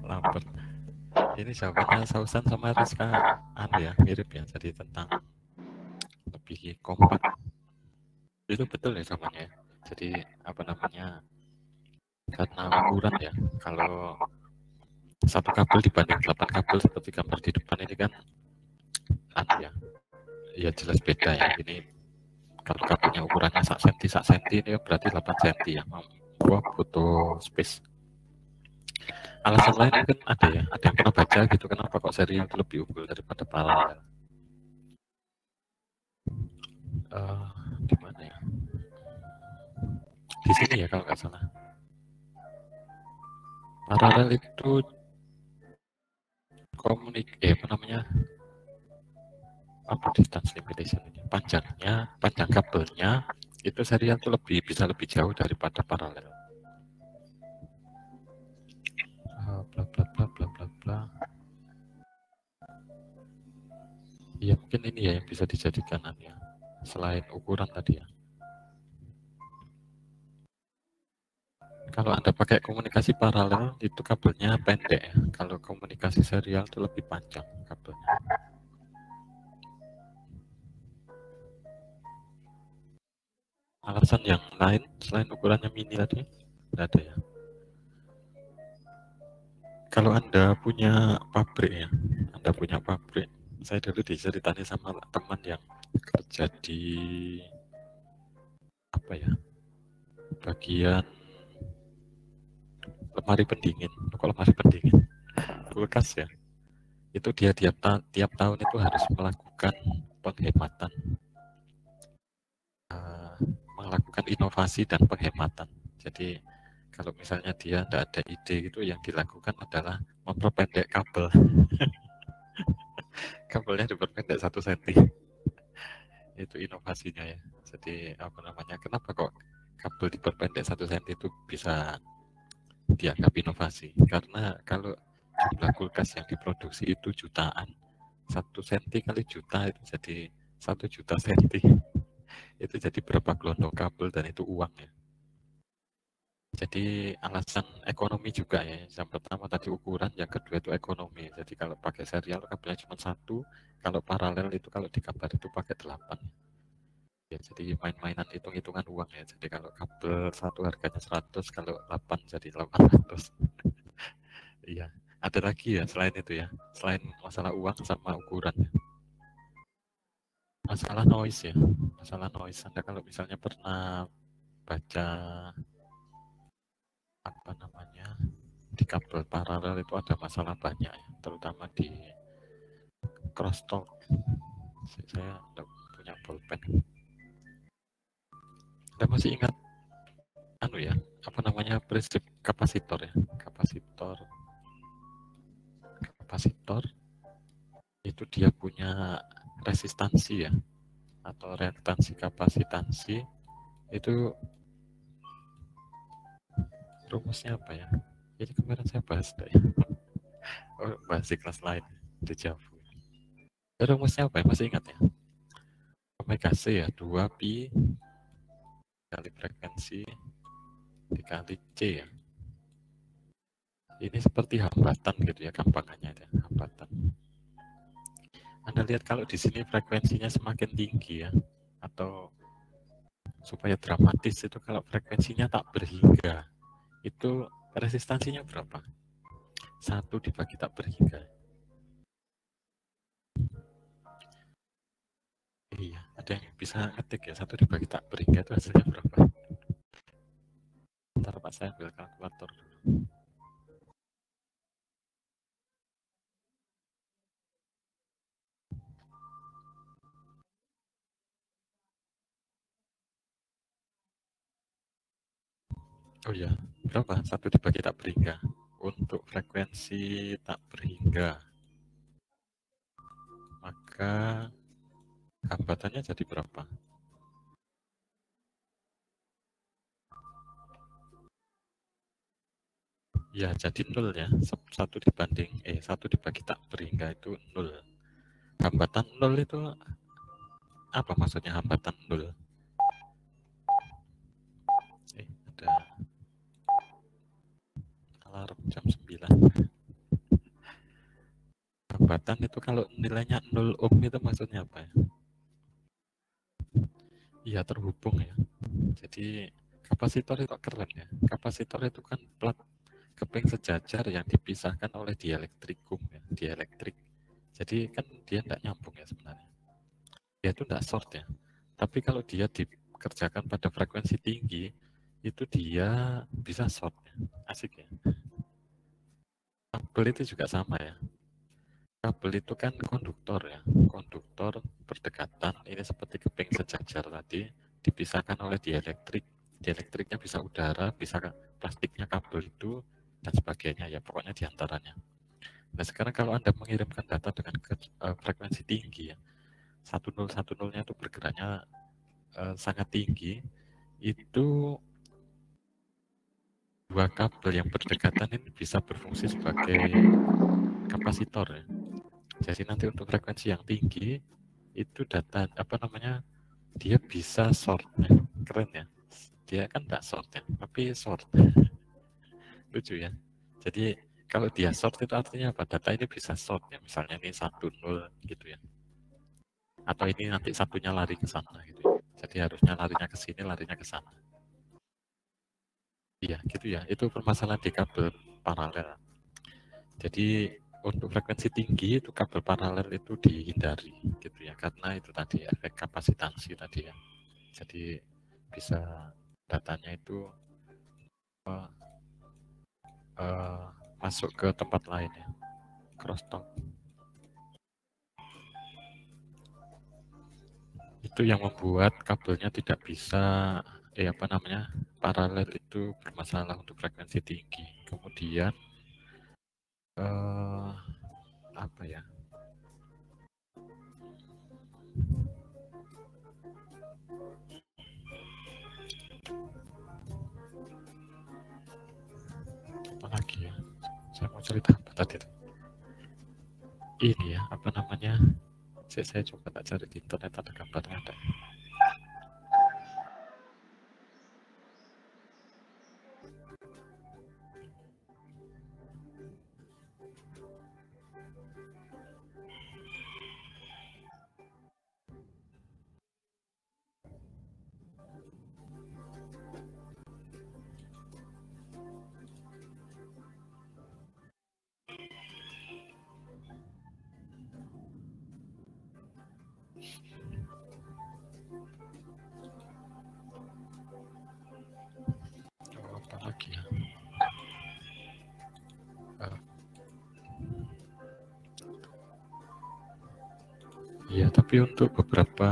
Lapar. Ini jawabannya Sausan sama Rizka ya, mirip ya, jadi tentang lebih kompak. Itu betul ya jawabannya. Jadi apa namanya? Karena ukuran ya. Kalau satu kabel dibanding 8 kabel seperti gambar di depan ini kan ya jelas beda ya. Ini kalau kabelnya ukurannya sak senti ini berarti 8 senti ya. Gua butuh space. Alasan lain mungkin ada ya, ada yang pernah baca gitu, kenapa kok serial itu lebih unggul daripada paralel. Di mana ya? Di sini ya kalau nggak salah. Paralel itu apa namanya? Apa distance limitation ini? Panjang kabelnya itu serial itu bisa lebih jauh daripada paralel. Bla bla bla bla bla bla. Ya mungkin ini ya yang bisa dijadikan ya, selain ukuran tadi ya. Kalau Anda pakai komunikasi paralel itu kabelnya pendek ya. Kalau komunikasi serial itu lebih panjang kabelnya. Alasan yang lain selain ukurannya mini tadi? Tidak ada ya. Kalau Anda punya pabrik ya, Anda punya pabrik. Saya dulu diceritani sama teman yang kerja di apa ya, bagian lemari pendingin. Kok lemari pendingin? Kulkas ya. Itu dia tiap tahun itu harus melakukan penghematan, melakukan inovasi dan penghematan. Jadi kalau misalnya dia tidak ada ide gitu, yang dilakukan adalah memperpendek kabel. Kabelnya diperpendek 1 cm. Itu inovasinya ya. Jadi apa namanya? Kenapa kok kabel diperpendek 1 cm itu bisa dianggap inovasi? Karena kalau jumlah kulkas yang diproduksi itu jutaan, 1 cm kali juta itu jadi 1 juta senti. Itu jadi berapa gelondong kabel dan itu uang ya. Jadi alasan ekonomi juga ya. Yang pertama tadi ukuran, yang kedua itu ekonomi. Jadi kalau pakai serial kabelnya cuma 1, kalau paralel itu kalau di kamar itu pakai 8. Ya, jadi main-mainan hitung-hitungan uang ya. Jadi kalau kabel 1 harganya 100, kalau 8 jadi 800. Iya. Ada lagi ya selain itu ya. Selain masalah uang sama ukuran ya. Masalah noise ya. Masalah noise. Anda kalau misalnya pernah baca apa namanya, di kabel paralel itu ada masalah banyak ya, terutama di crosstalk. Saya tidak punya pulpen. Anda masih ingat anu ya, apa namanya, prinsip kapasitor ya? Kapasitor itu dia punya resistansi ya, atau reaktansi kapasitansi. Itu rumusnya apa ya? Jadi kemarin saya bahas ya. Oh, bahas di kelas lain di Java. Rumusnya apa ya? Masih ingat ya? Omega C ya, 2pi kali frekuensi dikali C ya. Ini seperti hambatan gitu ya, gampangannya ya, hambatan. Anda lihat kalau di sini frekuensinya semakin tinggi ya, atau supaya dramatis itu kalau frekuensinya tak berhingga, itu resistansinya berapa? 1 dibagi tak berhingga. Iya, ada yang bisa ngetik ya, 1 dibagi tak berhingga itu hasilnya berapa? Ntar Pak, saya ambil kalkulator dulu. Oh iya, berapa? 1 dibagi tak berhingga. Untuk frekuensi tak berhingga, maka hambatannya jadi berapa? Ya, jadi 0 ya. 1 dibagi tak berhingga itu 0. Hambatan 0 itu apa maksudnya hambatan 0? Ada alarm jam 9. Hambatan itu kalau nilainya 0 ohm itu maksudnya apa ya? Iya, terhubung ya. Jadi kapasitor itu keren ya. Kapasitor itu kan plat keping sejajar yang dipisahkan oleh dielektrikum ya, dielektrik. Jadi kan dia tidak nyambung ya sebenarnya. Dia itu tidak short ya. Tapi kalau dia dikerjakan pada frekuensi tinggi, itu dia bisa short ya. Asik ya. Kabel itu juga sama ya. Kabel itu kan konduktor ya. Konduktor berdekatan, ini seperti keping sejajar tadi, dipisahkan oleh dielektrik. Dielektriknya bisa udara, bisa plastiknya kabel itu, dan sebagainya ya. Pokoknya diantaranya. Nah sekarang kalau Anda mengirimkan data dengan frekuensi tinggi ya, 1010-nya itu bergeraknya sangat tinggi, itu 2 kabel yang berdekatan ini bisa berfungsi sebagai kapasitor ya. Jadi nanti untuk frekuensi yang tinggi itu data apa namanya, dia bisa short ya. Keren ya. Dia kan tidak short ya, tapi short. Lucu ya. Jadi kalau dia short itu artinya apa? Data ini bisa short ya. Misalnya ini 10 gitu ya. Atau ini nanti satunya lari ke sana gitu ya. Jadi harusnya larinya ke sini, larinya ke sana. Iya, gitu ya. Itu permasalahan di kabel paralel. Jadi untuk frekuensi tinggi itu kabel paralel itu dihindari, gitu ya. Karena itu tadi efek kapasitansi tadi ya. Jadi bisa datanya itu uh, uh, masuk ke tempat lain ya, crosstalk. Itu yang membuat kabelnya tidak bisa paralel itu bermasalah untuk frekuensi tinggi. Kemudian apa ya? Apa lagi ya? Saya mau cerita apa tadi? Ini ya, apa namanya? Saya coba tak cari di internet, ada gambarnya ada. Oh, apa lagi ya? Iya, tapi untuk beberapa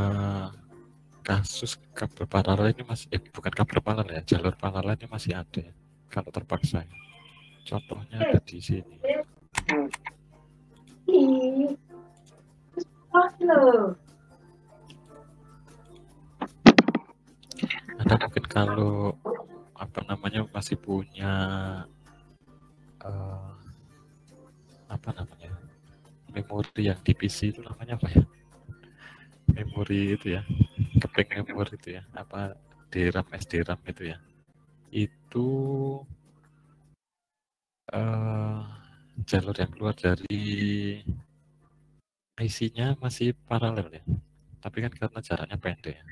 kasus kabel paralel ini masih, bukan kabel paralel ya, jalur paralel ini masih ada ya, kalau terpaksa. Contohnya ada di sini. Anda mungkin kalau apa namanya masih punya apa namanya memori yang di PC itu namanya apa ya? Memori itu ya, keping memori itu ya, apa DRAM, SDRAM itu ya. Itu jalur yang keluar dari IC-nya masih paralel ya. Tapi kan karena jaraknya pendek ya.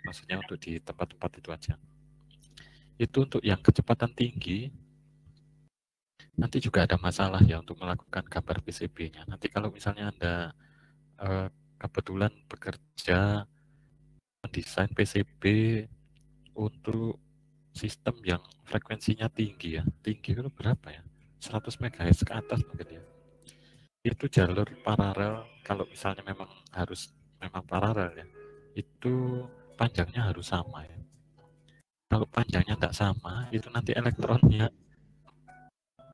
Maksudnya untuk di tempat-tempat itu aja. Itu untuk yang kecepatan tinggi, nanti juga ada masalah ya untuk melakukan gambar PCB-nya. Nanti kalau misalnya Anda kebetulan bekerja mendesain PCB untuk sistem yang frekuensinya tinggi ya. Tinggi itu berapa ya? 100 MHz ke atas mungkin ya. Itu jalur paralel, kalau misalnya memang paralel ya, itu panjangnya harus sama ya. Kalau panjangnya tidak sama, itu nanti elektronnya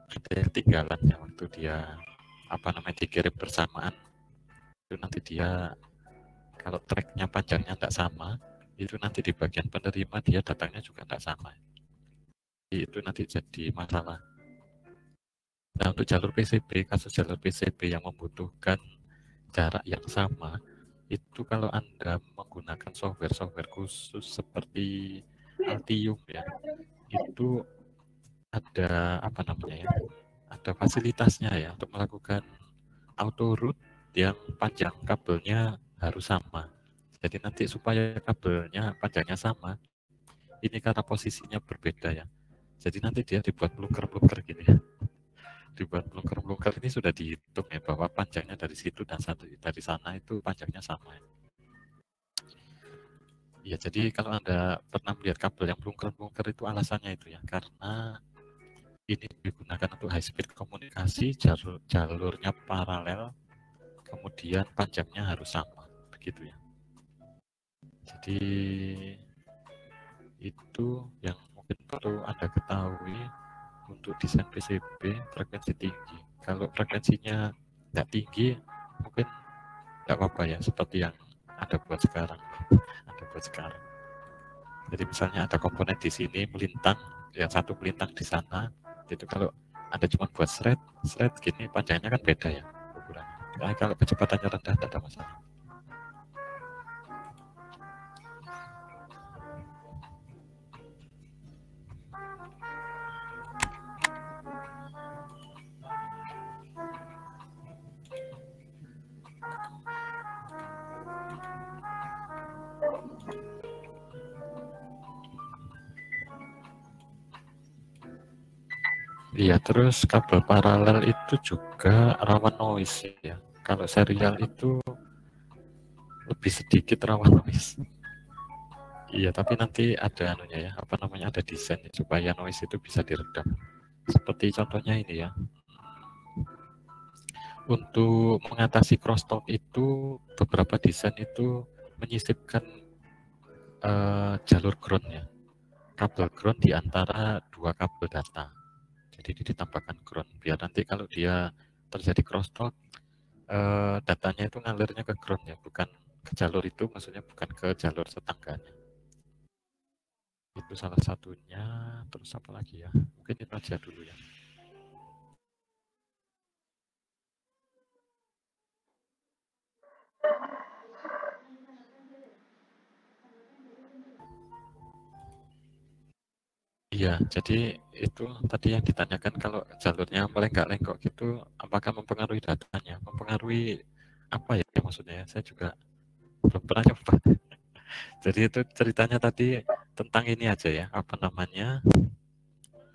ada yang ketinggalan ya waktu dia dikirim bersamaan. Itu nanti dia kalau tracknya panjangnya tidak sama, itu nanti di bagian penerima dia datangnya juga tidak sama. Itu nanti jadi masalah. Nah, untuk jalur PCB, kasus jalur PCB yang membutuhkan jarak yang sama, itu kalau Anda menggunakan software khusus seperti Altium ya, itu ada ada fasilitasnya ya untuk melakukan auto route yang panjang kabelnya harus sama. Jadi nanti supaya kabelnya panjangnya sama, ini karena posisinya berbeda ya. Jadi nanti dia dibuat pluker-pluker gini ya. Dibuat pluker-pluker ini sudah dihitung ya bahwa panjangnya dari situ dan dari sana itu panjangnya sama. Ya, jadi kalau Anda pernah melihat kabel yang pluker-pluker itu alasannya itu ya, karena ini digunakan untuk high speed komunikasi, jalurnya paralel, kemudian panjangnya harus sama, begitu ya. Jadi itu yang mungkin perlu Anda ketahui untuk desain PCB frekuensi tinggi. Kalau frekuensinya tidak tinggi, mungkin tidak apa-apa ya, seperti yang ada buat sekarang. Jadi misalnya ada komponen di sini melintang, yang satu melintang di sana, itu kalau Anda cuma buat thread gini, panjangnya kan beda ya ukurannya. Nah, kalau kecepatannya rendah, tidak ada masalah. Iya, terus kabel paralel itu juga rawan noise ya. Kalau serial itu lebih sedikit rawan noise. Iya, tapi nanti ada anunya ya, apa namanya, ada desain supaya noise itu bisa diredam. Seperti contohnya ini ya. Untuk mengatasi crosstalk itu beberapa desain itu menyisipkan jalur ground ya. Kabel ground di antara dua kabel data. Jadi ditambahkan ground biar nanti kalau dia terjadi crosstalk datanya itu ngalirnya ke ground ya, bukan ke jalur itu, maksudnya bukan ke jalur tetangganya. Itu salah satunya. Terus apa lagi ya? Mungkin itu aja dulu ya. Iya, jadi itu tadi yang ditanyakan kalau jalurnya melenggak-lenggok gitu, apakah mempengaruhi datanya? Mempengaruhi apa ya maksudnya ya? Saya juga belum pernah nyoba. Jadi itu ceritanya tadi tentang ini aja ya, apa namanya,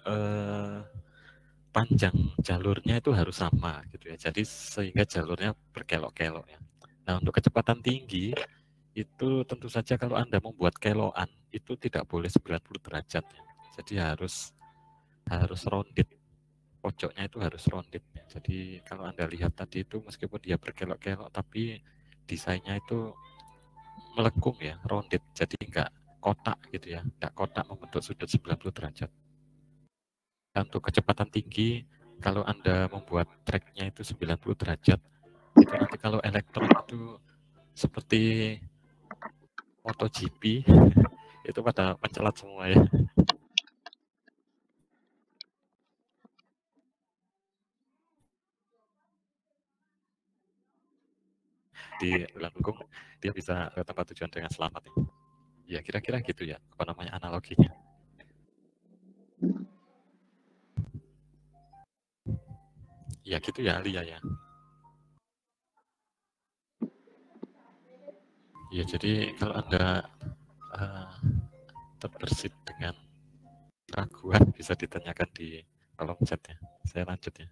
eh, panjang jalurnya itu harus sama gitu ya. Jadi sehingga jalurnya berkelok-kelok ya. Nah untuk kecepatan tinggi itu tentu saja kalau Anda membuat keloan itu tidak boleh 90 derajat ya. Jadi harus rounded, pojoknya itu harus rounded ya. Jadi kalau Anda lihat tadi itu meskipun dia berkelok-kelok tapi desainnya itu melengkung ya, rounded. Jadi enggak kotak gitu ya, enggak kotak membentuk sudut 90 derajat. Dan untuk kecepatan tinggi, kalau Anda membuat tracknya itu 90 derajat, itu nanti kalau elektron itu seperti MotoGP, itu pada mencelat semua ya. Di Lengkung, dia bisa ke tempat tujuan dengan selamat ya. Ya kira-kira gitu ya, apa namanya analoginya. Ya gitu ya Alia ya. Ya jadi kalau Anda uh, terbersit dengan keraguan bisa ditanyakan di kolom chat ya. Saya lanjut ya.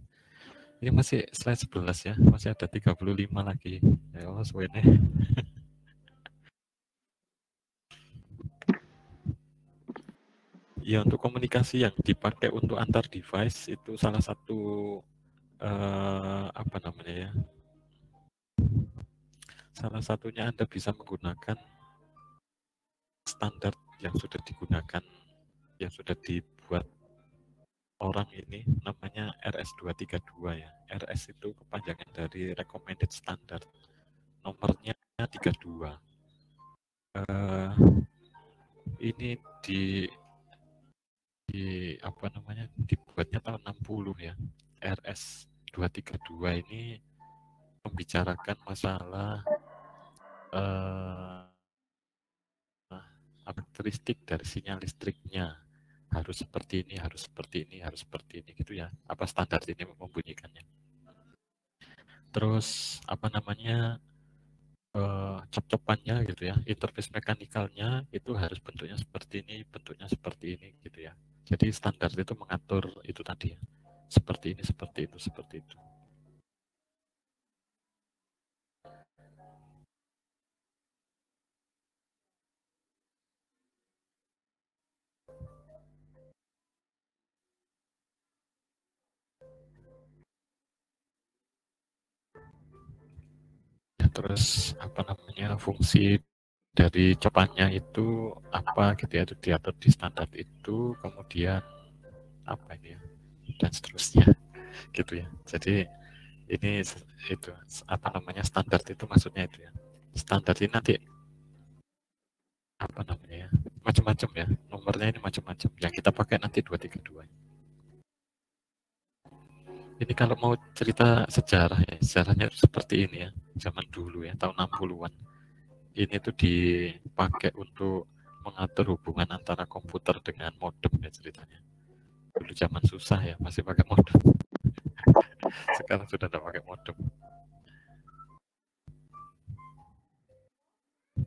Ini masih slide 11 ya, masih ada 35 lagi. Ya Allah, suwene. Ya untuk komunikasi yang dipakai untuk antar device itu salah satu apa namanya ya? Salah satunya Anda bisa menggunakan standar yang sudah digunakan, yang sudah dibuat orang ini, namanya RS232 ya. RS itu kepanjangan dari Recommended Standard. Nomornya 32. Ini di apa namanya, dibuatnya tahun 60 ya. RS 232 ini membicarakan masalah karakteristik dari sinyal listriknya, harus seperti ini, harus seperti ini, harus seperti ini gitu ya. Apa standar ini membunyikannya. Terus apa namanya, cop-copannya gitu ya, interface mekanikalnya itu harus bentuknya seperti ini, bentuknya seperti ini gitu ya. Jadi standar itu mengatur itu tadi ya. Seperti ini, seperti itu, seperti itu. Ya, terus apa namanya, fungsi dari copannya itu apa gitu ya, itu diatur di standar itu, kemudian apa ini ya, dan seterusnya gitu ya. Jadi ini itu apa namanya, standar itu maksudnya itu ya. Standar ini nanti apa namanya ya, macam-macam ya, nomornya ini macam-macam. Yang kita pakai nanti 232. Ini kalau mau cerita sejarah ya, sejarahnya seperti ini ya, zaman dulu ya, tahun 60-an. Ini tuh dipakai untuk mengatur hubungan antara komputer dengan modem ya ceritanya. Dulu zaman susah ya, masih pakai modem. Sekarang sudah tidak pakai modem.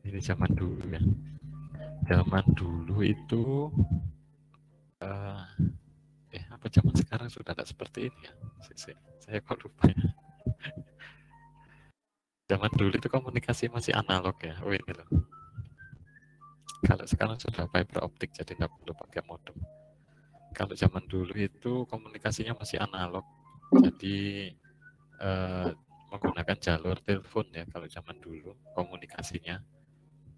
Ini zaman dulu ya. Zaman dulu itu Apa zaman sekarang sudah tidak seperti ini ya? Saya kok lupa ya. Zaman dulu itu komunikasi masih analog ya. Oh ini loh. Kalau sekarang sudah fiber optik jadi nggak perlu pakai modem. Kalau zaman dulu itu komunikasinya masih analog. Jadi menggunakan jalur telepon ya kalau zaman dulu komunikasinya.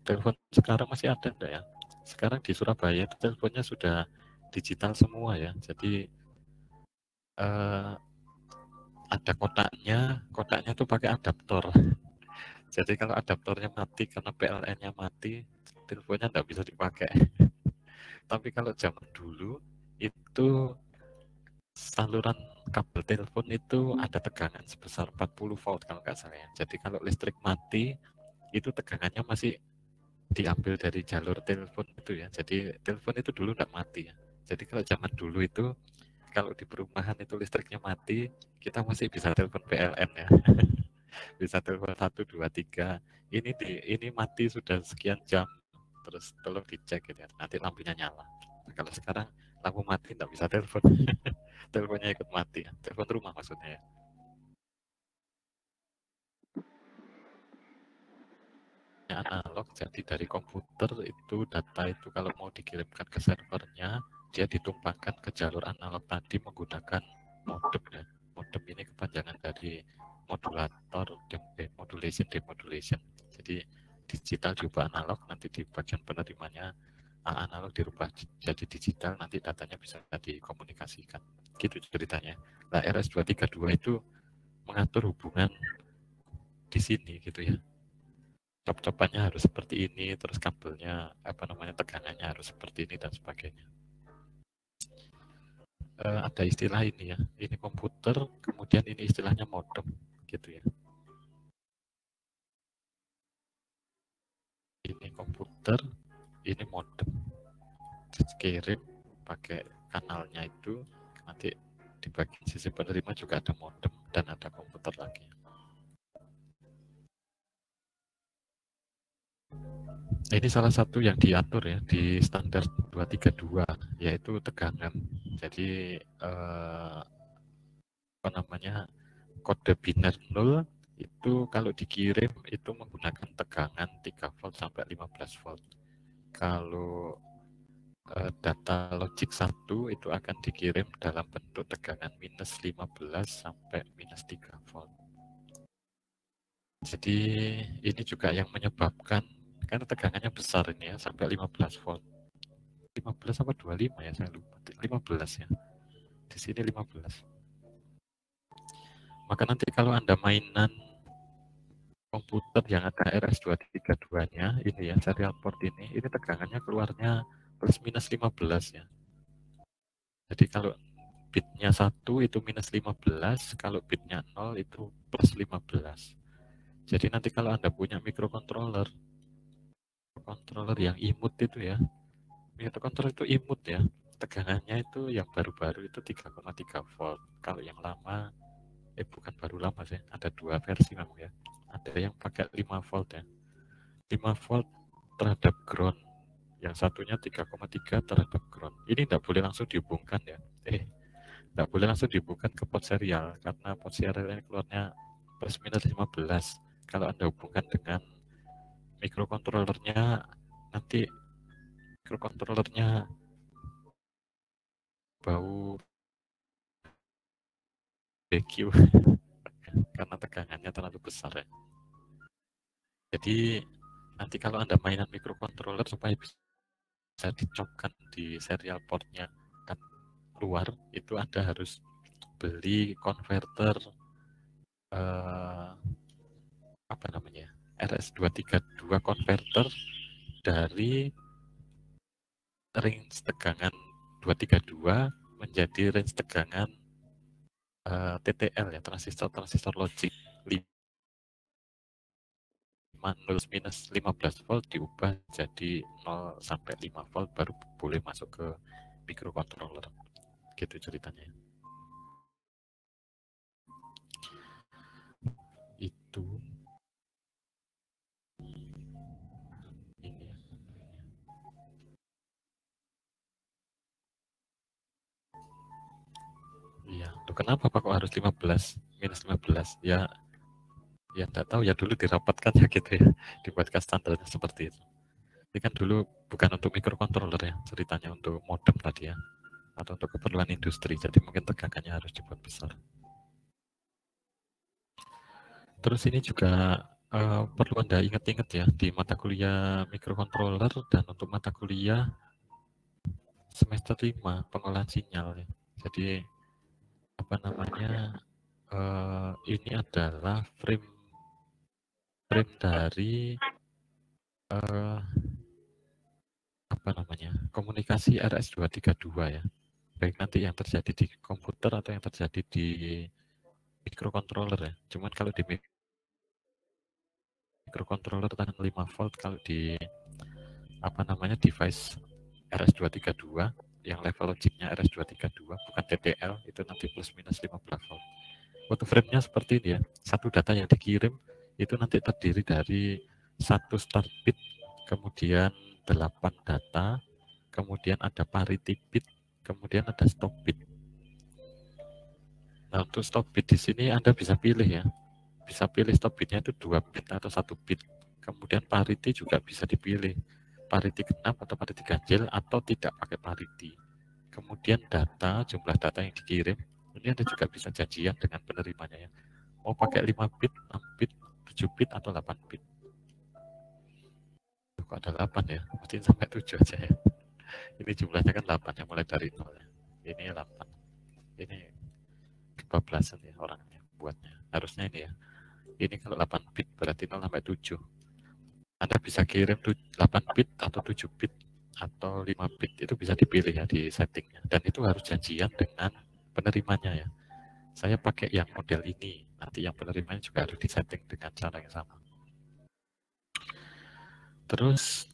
Telepon sekarang masih ada enggak ya? Sekarang di Surabaya itu teleponnya sudah digital semua ya. Jadi ada kotaknya tuh pakai adaptor. Jadi kalau adaptornya mati karena PLN-nya mati, teleponnya nggak bisa dipakai. Tapi kalau zaman dulu itu saluran kabel telepon itu ada tegangan sebesar 40 volt kalau nggak salah ya. Jadi kalau listrik mati itu tegangannya masih diambil dari jalur telepon itu ya. Jadi telepon itu dulu nggak mati ya. Jadi kalau zaman dulu itu kalau di perumahan itu listriknya mati, kita masih bisa telepon PLN ya. Bisa telepon 1, 2, 3. Ini mati sudah sekian jam. Terus tolong dicek gitu ya. Nanti lampunya nyala. Nah, kalau sekarang lampu mati nggak bisa telepon. Teleponnya ikut mati ya. Telepon rumah maksudnya ya. Analog, jadi dari komputer itu data itu kalau mau dikirimkan ke servernya, dia ditumpangkan ke jalur analog tadi menggunakan modem ya. Modem ini kepanjangan dari modulator, modulation, demodulation. Jadi digital diubah analog, nanti di bagian penerimanya analog dirubah jadi digital, nanti datanya bisa dikomunikasikan. Gitu ceritanya. Nah, RS232 itu mengatur hubungan di sini gitu ya. Cop-copannya harus seperti ini, terus kabelnya tegangannya harus seperti ini dan sebagainya. Ada istilah ini ya, ini komputer, kemudian ini istilahnya modem, gitu ya. Ini komputer, ini modem. Kirim pakai kanalnya itu, nanti di bagian sisi penerima juga ada modem dan ada komputer lagi. Ini salah satu yang diatur ya di standar 232, yaitu tegangan. Jadi kode biner 0 itu kalau dikirim itu menggunakan tegangan 3 volt sampai 15 volt. Kalau data logic 1 itu akan dikirim dalam bentuk tegangan minus 15 sampai minus 3 volt. Jadi ini juga yang menyebabkan, karena tegangannya besar ini ya, sampai 15 volt. 15 apa 25 ya, saya lupa. 15 ya. Di sini 15. Maka nanti kalau Anda mainan komputer yang ada RS232-nya, ini ya, serial port ini tegangannya keluarnya plus minus 15 ya. Jadi kalau bitnya 1 itu minus 15, kalau bitnya 0 itu plus 15. Jadi nanti kalau Anda punya microcontroller yang imut itu ya, microcontroller itu imut ya, tegangannya itu yang baru-baru itu 3,3 volt. Kalau yang lama, bukan baru lama sih, ada dua versi memang ya. Ada yang pakai 5 volt ya. 5 volt terhadap ground. Yang satunya 3,3 terhadap ground. Ini tidak boleh langsung dihubungkan ya. Tidak boleh langsung dihubungkan ke pot serial karena pot serial ini keluarnya plus minus 15. Kalau Anda hubungkan dengan microcontrollernya, nanti microcontrollernya bau BQ karena tegangannya terlalu besar ya. Jadi nanti kalau Anda mainan microcontroller supaya bisa dicopkan di serial portnya keluar, itu Anda harus beli konverter RS232 konverter dari range tegangan 232 menjadi range tegangan TTL ya, transistor logic 5 minus 15 volt diubah jadi 0 sampai 5 volt baru boleh masuk ke microcontroller. Gitu ceritanya. Itu ini ya. Iya, tuh kenapa Pak kok harus 15, minus 15? Ya, ya enggak tahu ya, dulu dirapatkan ya gitu ya, dibuatkan standarnya seperti itu. Ini kan dulu bukan untuk microcontroller ya, ceritanya untuk modem tadi ya, atau untuk keperluan industri, jadi mungkin tegangannya harus dibuat besar. Terus ini juga perlu Anda ingat-ingat ya, di mata kuliah microcontroller dan untuk mata kuliah semester 5 pengolahan sinyal ya. Jadi apa namanya, ini adalah frame dari apa namanya, komunikasi RS232 ya. Baik nanti yang terjadi di komputer atau yang terjadi di microcontroller ya. Cuman kalau di microcontroller tekan 5 volt, kalau di apa namanya device RS232 yang level logiknya RS232 bukan TTL, itu nanti plus minus 15 volt. Waktu frame-nya seperti ini ya. Satu data yang dikirim itu nanti terdiri dari satu start bit, kemudian 8 data, kemudian ada parity bit, kemudian ada stop bit. Nah, untuk stop bit di sini Anda bisa pilih ya. Bisa pilih stop bitnya itu 2 bit atau 1 bit. Kemudian parity juga bisa dipilih. Parity genap atau parity ganjil atau tidak pakai parity. Kemudian data, jumlah data yang dikirim, ini Anda juga bisa janjian dengan penerimanya ya. Mau pakai 5 bit, 6 bit, 7 bit atau 8 bit. Kok ada 8 ya? Mungkin sampai 7 aja ya. Ini jumlahnya kan 8 ya, mulai dari 0 ya. Ini 8. Ini kebablasan ya orangnya buatnya. Harusnya ini ya. Ini kalau 8 bit berarti 0 sampai 7. Anda bisa kirim 8 bit atau 7 bit atau 5 bit, itu bisa dipilih ya di settingnya. Dan itu harus janjian dengan penerimanya ya. Saya pakai yang model ini, nanti yang penerimanya juga harus disetting dengan cara yang sama. Terus,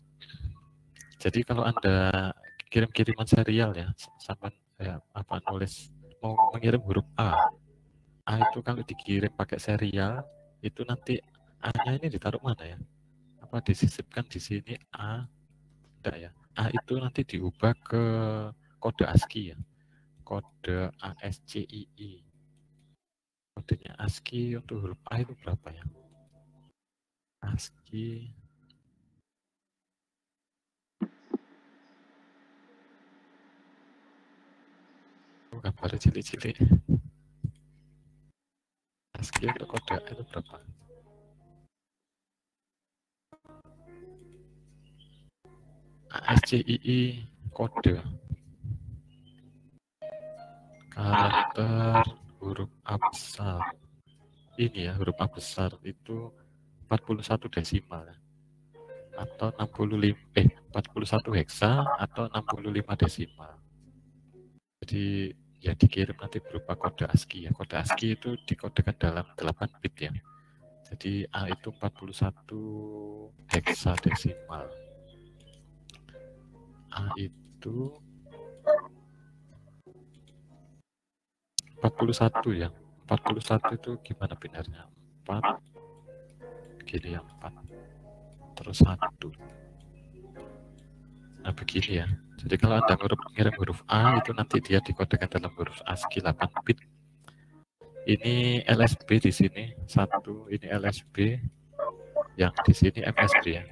jadi kalau Anda kirim-kiriman serial ya, sampai ya, apa nulis mau mengirim huruf A itu kalau dikirim pakai serial, itu nanti A-nya ini ditaruh mana ya? Apa disisipkan di sini A? Enggak ya. A itu nanti diubah ke kode ASCII ya. Kode ASCII. Kodenya ASCII untuk huruf A itu berapa ya? ASCII. Oh, gambarnya cilik-cilik. ASCII untuk kode A itu berapa? ASCII kode karakter huruf A besar. Ini ya, huruf A besar itu 41 desimal ya. Atau 41 heksa atau 65 desimal. Jadi ya dikirim nanti berupa kode ASCII ya. Kode ASCII itu dikodekan dalam 8 bit ya. Jadi A itu 41 heksadesimal. A itu 41 ya. 41 itu gimana binarnya? 4 gini ya, 4 terus 1. Nah begini ya. Jadi kalau Anda ngirim huruf A itu nanti dia dikodekan dalam huruf ASCII 8 bit. Ini LSB di sini 1, ini LSB, yang di sini MSB ya.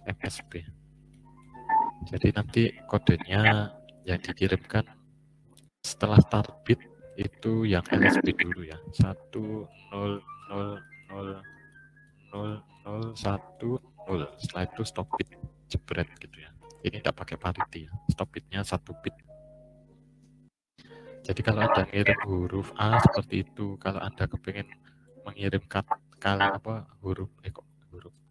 MSB. Jadi nanti kodenya yang dikirimkan setelah start bit itu yang LSB dulu ya. 1 0 0 0 0 0 1 0. Setelah itu stop bit jebret gitu ya. Ini tidak pakai parity ya. Stop bitnya 1 bit. Jadi kalau Anda ngirim huruf A seperti itu, kalau Anda kepengen mengirim huruf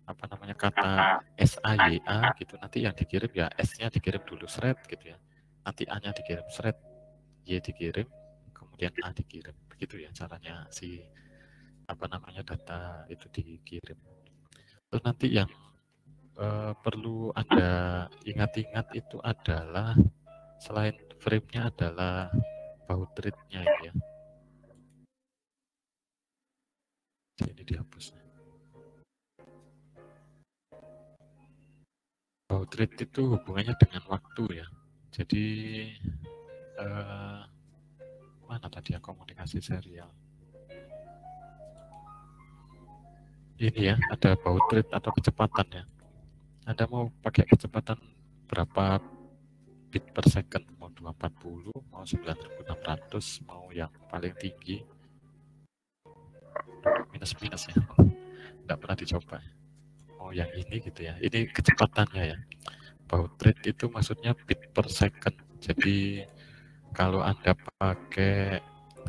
apa namanya kata SAYA gitu, nanti yang dikirim ya S-nya dikirim dulu seret gitu ya. Nanti A-nya dikirim seret, Y dikirim, kemudian A dikirim. Begitu ya caranya si apa namanya data itu dikirim. Terus nanti yang perlu Anda ingat-ingat itu adalah selain frame-nya adalah baud rate-nya ini ya. Ini dihapus. Baud rate itu hubungannya dengan waktu ya. Jadi mana tadi ya, komunikasi serial. Ini ya, ada baud rate atau kecepatan ya. Anda mau pakai kecepatan berapa bit per second? Mau 240, mau 9600, mau yang paling tinggi? Minus-minus ya. Nggak pernah dicoba. Mau yang ini gitu ya. Ini kecepatannya ya. Baud rate itu maksudnya bit per second. Jadi kalau Anda pakai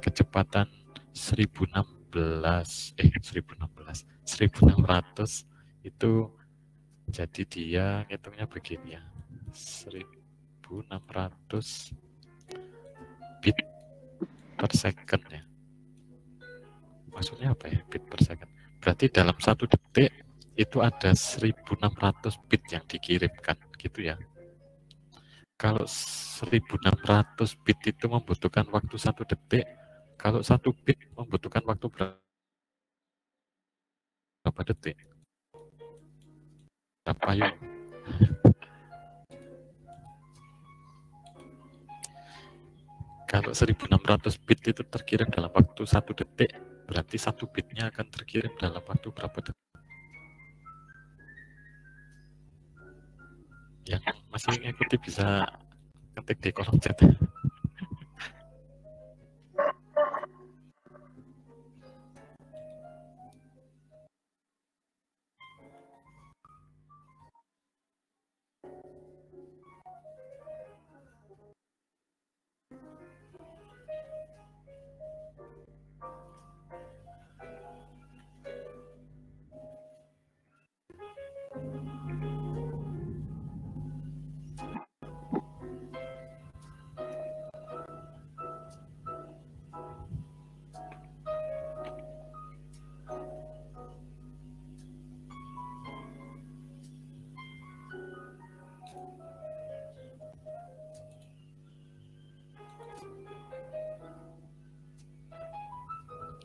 kecepatan 1600 itu jadi dia ngitungnya begini ya, 1600 bit per second ya. Maksudnya apa ya bit per second? Berarti dalam 1 detik itu ada 1600 bit yang dikirimkan gitu ya. Kalau 1600 bit itu membutuhkan waktu 1 detik, kalau 1 bit membutuhkan waktu berapa detik? Berapa yuk? Kalau 1600 bit itu terkirim dalam waktu 1 detik, berarti 1 bitnya akan terkirim dalam waktu berapa detik? Yang masih mengikuti bisa ketik di kolom chat.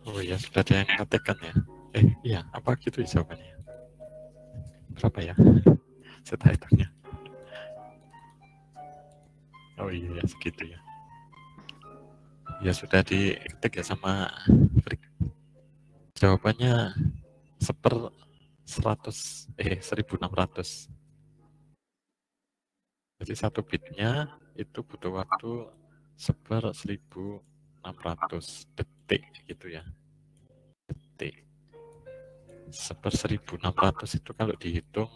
Oh iya, sudah ada yang ngetikkan ya. Iya, apa gitu jawabannya? Berapa ya? Saya hitungnya. Oh iya, segitu ya. Ya sudah diketik ya sama Frik. Jawabannya 1600. Jadi 1 bitnya itu butuh waktu 1600 detik gitu ya. Detik. 1600 itu kalau dihitung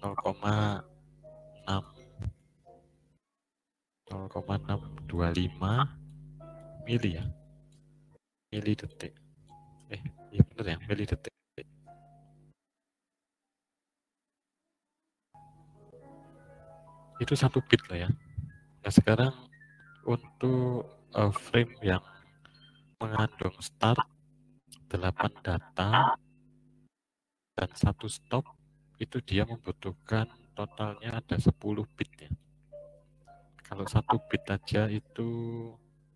0,625 mili ya. Mili detik. Iya benar ya, mili detik. Itu 1 bit lah ya. Nah sekarang untuk frame yang mengandung start, 8 data, dan 1 stop, itu dia membutuhkan totalnya ada 10 bit ya. Kalau 1 bit aja itu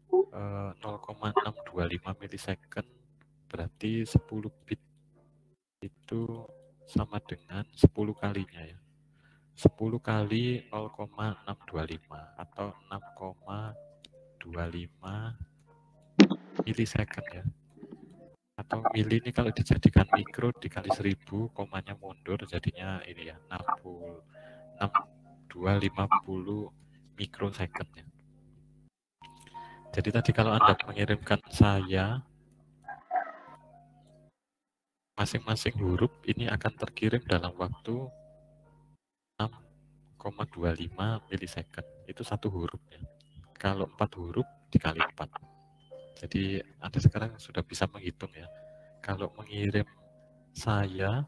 0,625 milisecond, berarti 10 bit itu sama dengan 10 kalinya ya. 10 kali 0,625 atau 6,25 milisecond ya. Atau mili ini kalau dijadikan mikro dikali 1000, komanya mundur jadinya ini ya, 6250 mikrosecond ya. Jadi tadi kalau Anda mengirimkan saya, masing-masing huruf ini akan terkirim dalam waktu 6,25 milisecond. Itu 1 huruf ya. Kalau 4 huruf dikali 4. Jadi Anda sekarang sudah bisa menghitung ya. Kalau mengirim saya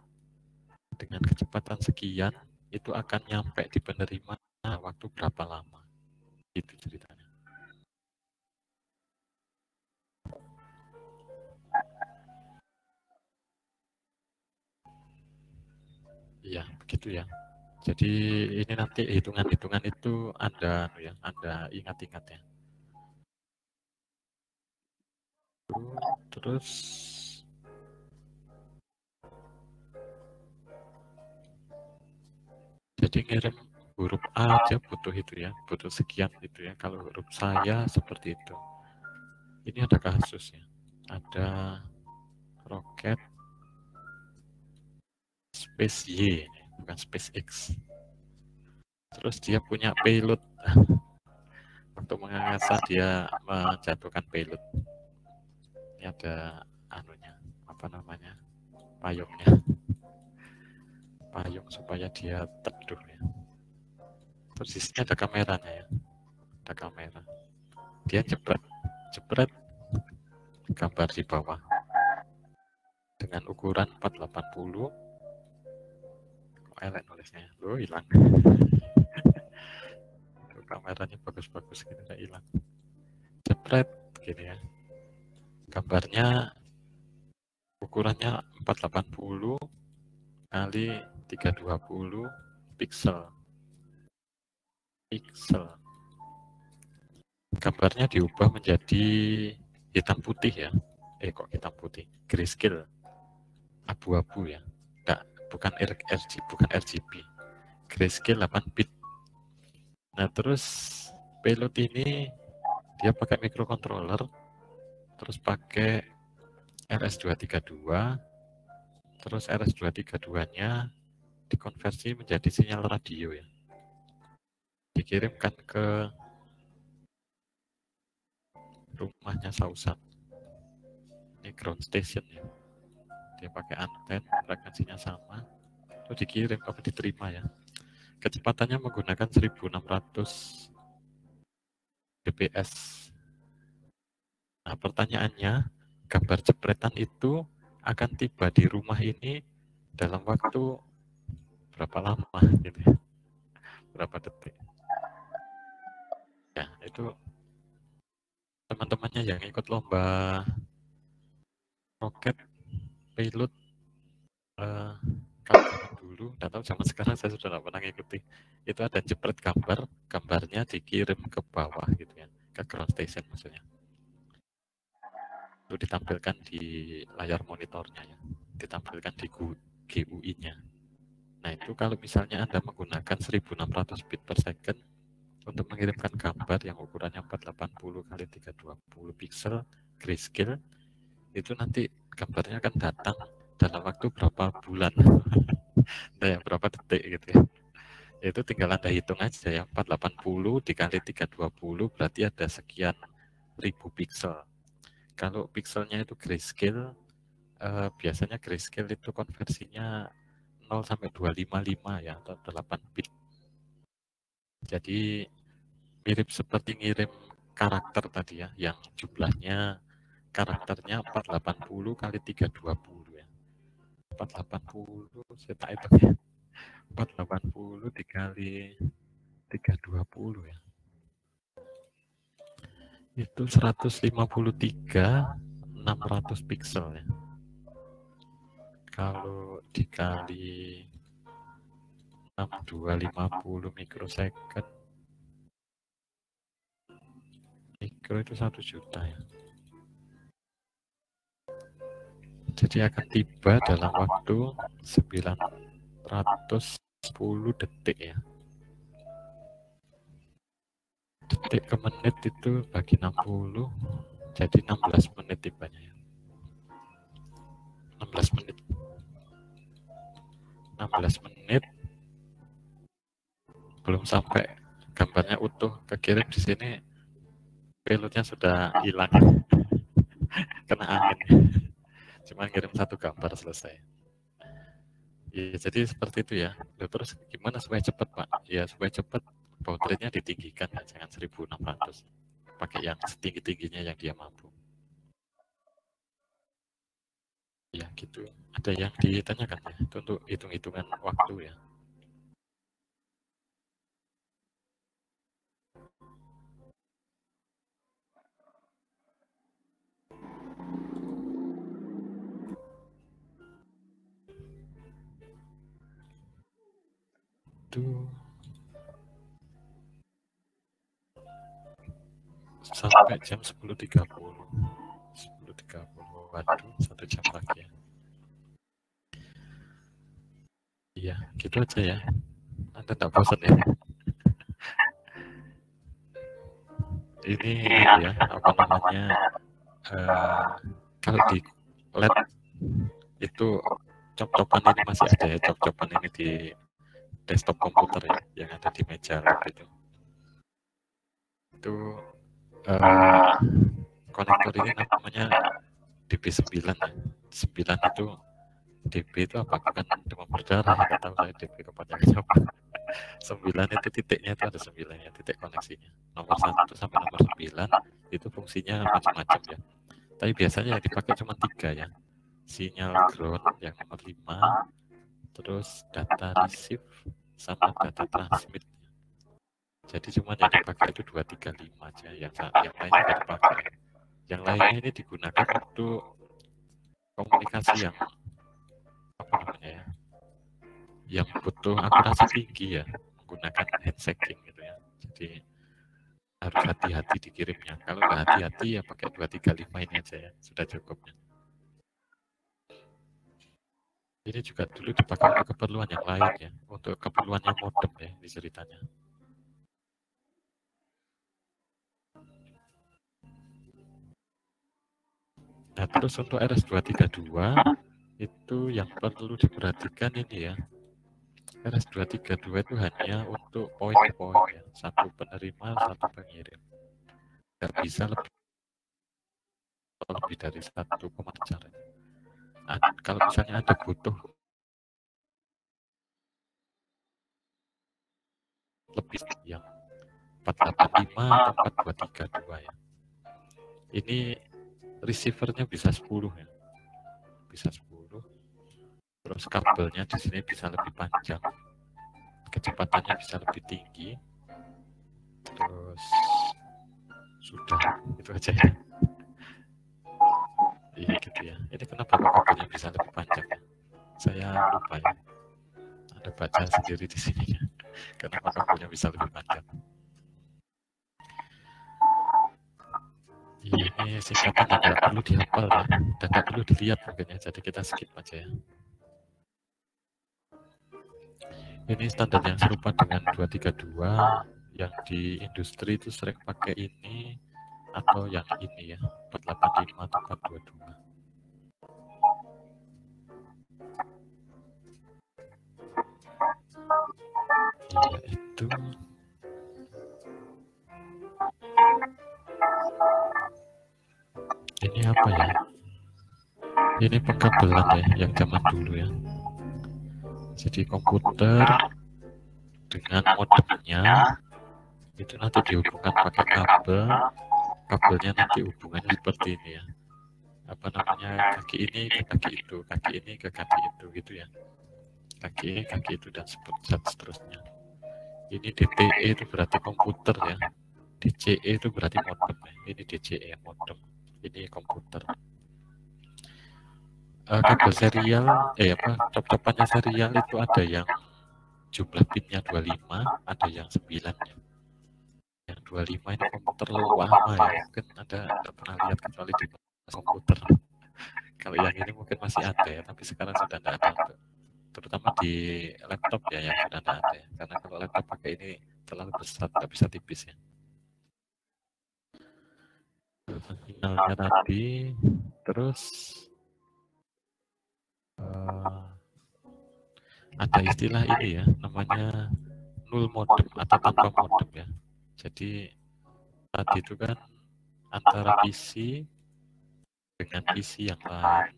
dengan kecepatan sekian, itu akan nyampe di penerima waktu berapa lama. Itu ceritanya. Iya, begitu ya. Jadi ini nanti hitungan-hitungan itu Anda ingat-ingat ya. Terus jadi ngirim huruf A aja butuh itu ya, butuh sekian itu ya. Kalau huruf saya seperti itu. Ini ada kasusnya. Ada roket Space Y, bukan SpaceX. Terus dia punya payload. Untuk mengasa dia menjatuhkan payload. Ini ada anunya, apa namanya, payungnya. Payung supaya dia teduh ya. Terus di sini ada kameranya ya. Ada kamera. Dia jebret gambar di bawah dengan ukuran 480. Kok elek nulisnya? Loh, hilang. Itu kameranya bagus-bagus gitu, nggak hilang. Jebret gini ya. Gambarnya ukurannya 480 kali 320 pixel. Gambarnya diubah menjadi hitam putih ya. Kok hitam putih? Grayscale. Abu-abu ya. Enggak, bukan RGB. Grayscale 8 bit. Nah, terus payload ini dia pakai microcontroller, terus pakai RS-232, terus RS-232-nya dikonversi menjadi sinyal radio ya. Dikirimkan ke rumahnya Sausan. Ini ground station ya. Dia pakai anten, frekuensinya sama, terus dikirim apa diterima ya. Kecepatannya menggunakan 1600 bps. Nah, pertanyaannya, gambar jepretan itu akan tiba di rumah ini dalam waktu berapa lama gitu ya? Berapa detik? Ya, itu teman-temannya yang ikut lomba roket payload kalau zaman dulu, nggak tahu zaman sekarang saya sudah nggak pernah ngikuti. Itu ada jepret gambarnya dikirim ke bawah gitu ya, ke ground station maksudnya. Itu ditampilkan di layar monitornya ya, ditampilkan di GUI-nya. Nah itu kalau misalnya Anda menggunakan 1600 bit per second untuk mengirimkan gambar yang ukurannya 480 kali 320 pixel grayscale, itu nanti gambarnya akan datang dalam waktu berapa bulan, nah, ya, berapa detik gitu ya. Itu tinggal Anda hitung aja ya, 480 dikali 320 berarti ada sekian ribu pixel. Kalau pixelnya itu grayscale, biasanya grayscale itu konversinya 0 sampai 255 ya, atau 8 bit. Jadi mirip seperti ngirim karakter tadi ya, yang jumlahnya karakternya 480 kali 320 ya. 480 saya tak hitung ya. 480 dikali 320 ya. Itu 153.600 pixel ya. Kalau dikali 6250 mikrosecond, mikro itu 1 juta ya. Jadi akan tiba dalam waktu 910 detik ya. Detik ke menit itu bagi 60, jadi 16 menit tibanya ya. 16 menit. 16 menit belum sampai gambarnya utuh kekirim di sini, payloadnya sudah hilang kena angin. Cuma ngirim satu gambar selesai. Ya, jadi seperti itu ya. Terus gimana supaya cepat Pak? Ya supaya cepat baud rate-nya ditinggikan ya, jangan 1600. Pakai yang setinggi-tingginya yang dia mampu. Ya gitu. Ada yang ditanyakan ya, itu untuk hitung-hitungan waktu ya. Itu sampai jam 10.30. 10.30. Waduh, 1 jam lagi ya. Iya, gitu aja ya. Anda tak bosan ya. Ini ya, apa namanya, kalau di LED itu cop-copan ini masih ada ya, cop-copan ini di desktop komputer ya, yang ada di meja lab itu konektor ini namanya DB9 ya. 9 itu DB itu apa? Bukan demam berdarah, nggak tahu saya DB kepanjangannya apa. 9 itu titiknya itu ada 9 ya, titik koneksinya. Nomor 1 sampai nomor 9 itu fungsinya macam-macam ya. Tapi biasanya yang dipakai cuma 3 ya. Sinyal ground yang nomor 5, terus data receive sama data transmit. Jadi cuma yang dipakai itu 2, 3, 5 aja. Yang lainnya tidak dipakai. Yang lainnya ini digunakan untuk komunikasi yang apa namanya ya, yang butuh akurasi tinggi ya, menggunakan handshaking gitu ya. Jadi harus hati-hati dikirimnya. Kalau nggak hati-hati ya pakai 2, 3, 5 ini aja ya, sudah cukupnya. Ini juga dulu dipakai untuk keperluan yang lain ya, untuk keperluannya modem ya, ini ceritanya. Nah terus untuk RS232 itu yang perlu diperhatikan ini ya, RS232 itu hanya untuk poin-poin ya, satu penerima, satu pengirim. Nggak bisa lebih dari satu pemancar. Kalau misalnya ada butuh lebih yang 485 atau 4232 ya. Ini receivernya bisa 10 ya. Bisa 10. Terus kabelnya di sini bisa lebih panjang. Kecepatannya bisa lebih tinggi. Terus sudah itu aja ya. Iya gitu ya. Ini kenapa kabelnya bisa lebih panjang ya? Saya lupa ya. Ada baca sendiri di sini ya. Kenapa kabelnya bisa lebih panjang? Ini singkatan yang nggak perlu dihafal ya, dan nggak perlu dilihat mungkin ya, jadi kita skip aja ya. Ini standar yang serupa dengan 232, yang di industri itu sering pakai ini, atau yang ini ya, 485 atau 422. Iya itu. Ini apa ya? Ini pengkabelan ya, yang zaman dulu ya. Jadi komputer dengan modemnya itu nanti dihubungkan pakai kabel. Kabelnya nanti hubungannya seperti ini ya. Apa namanya, kaki ini ke kaki itu, kaki ini ke kaki itu gitu ya. Kaki ini, kaki itu, dan seterusnya. Ini DTE itu berarti komputer ya. DCE itu berarti modem ya. Ini DCE modem. Ini komputer. Kabel serial, cop-copannya serial itu ada yang jumlah pinnya 25, ada yang 9 ya. Yang 25 ini komputer lama ya, mungkin ada pernah lihat kecuali di komputer. Kalau yang ini mungkin masih ada ya, tapi sekarang sudah tidak ada. Terutama di laptop ya yang sudah tidak ada ya. Karena kalau laptop pakai ini terlalu besar, tidak bisa tipis ya. Sinyalnya tadi, terus ada istilah ini ya, namanya null modem atau tanpa modem ya. Jadi tadi itu kan antara PC dengan PC yang lain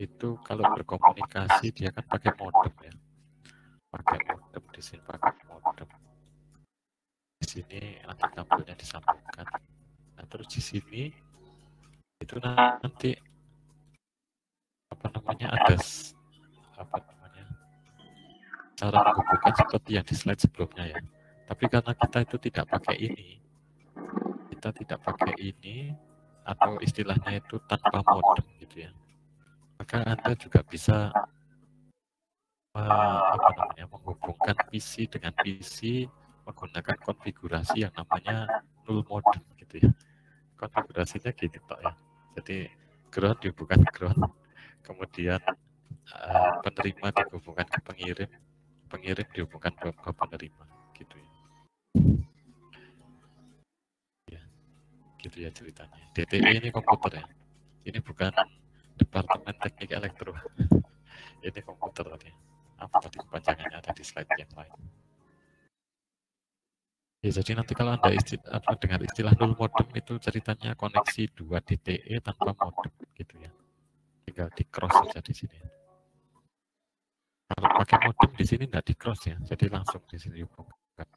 itu kalau berkomunikasi dia kan pakai modem ya, pakai modem di sini, pakai modem di sini, nanti kabelnya disambungkan. Nah terus di sini itu nanti apa namanya, ada apa namanya, cara menghubungkan seperti yang di slide sebelumnya ya. Tapi karena kita itu tidak pakai ini, kita tidak pakai ini, atau istilahnya itu tanpa modem gitu ya, maka Anda juga bisa apa namanya, menghubungkan PC dengan PC menggunakan konfigurasi yang namanya null modem gitu ya. Konfigurasinya gitu Pak ya. Jadi ground dihubungkan ground, kemudian penerima dihubungkan ke pengirim, pengirim dihubungkan ke penerima gitu ya. gitu ya ceritanya. DTE ini komputer ya, ini bukan Departemen Teknik Elektro, ini komputer tadi. Apa tadi kepanjangannya ada di slide yang lain. Ya, jadi nanti kalau Anda dengar istilah null modem itu ceritanya koneksi 2 DTE tanpa modem gitu ya. Tinggal di cross saja di sini. Kalau pakai modem di sini nggak di cross ya, jadi langsung di sini dihubungkan.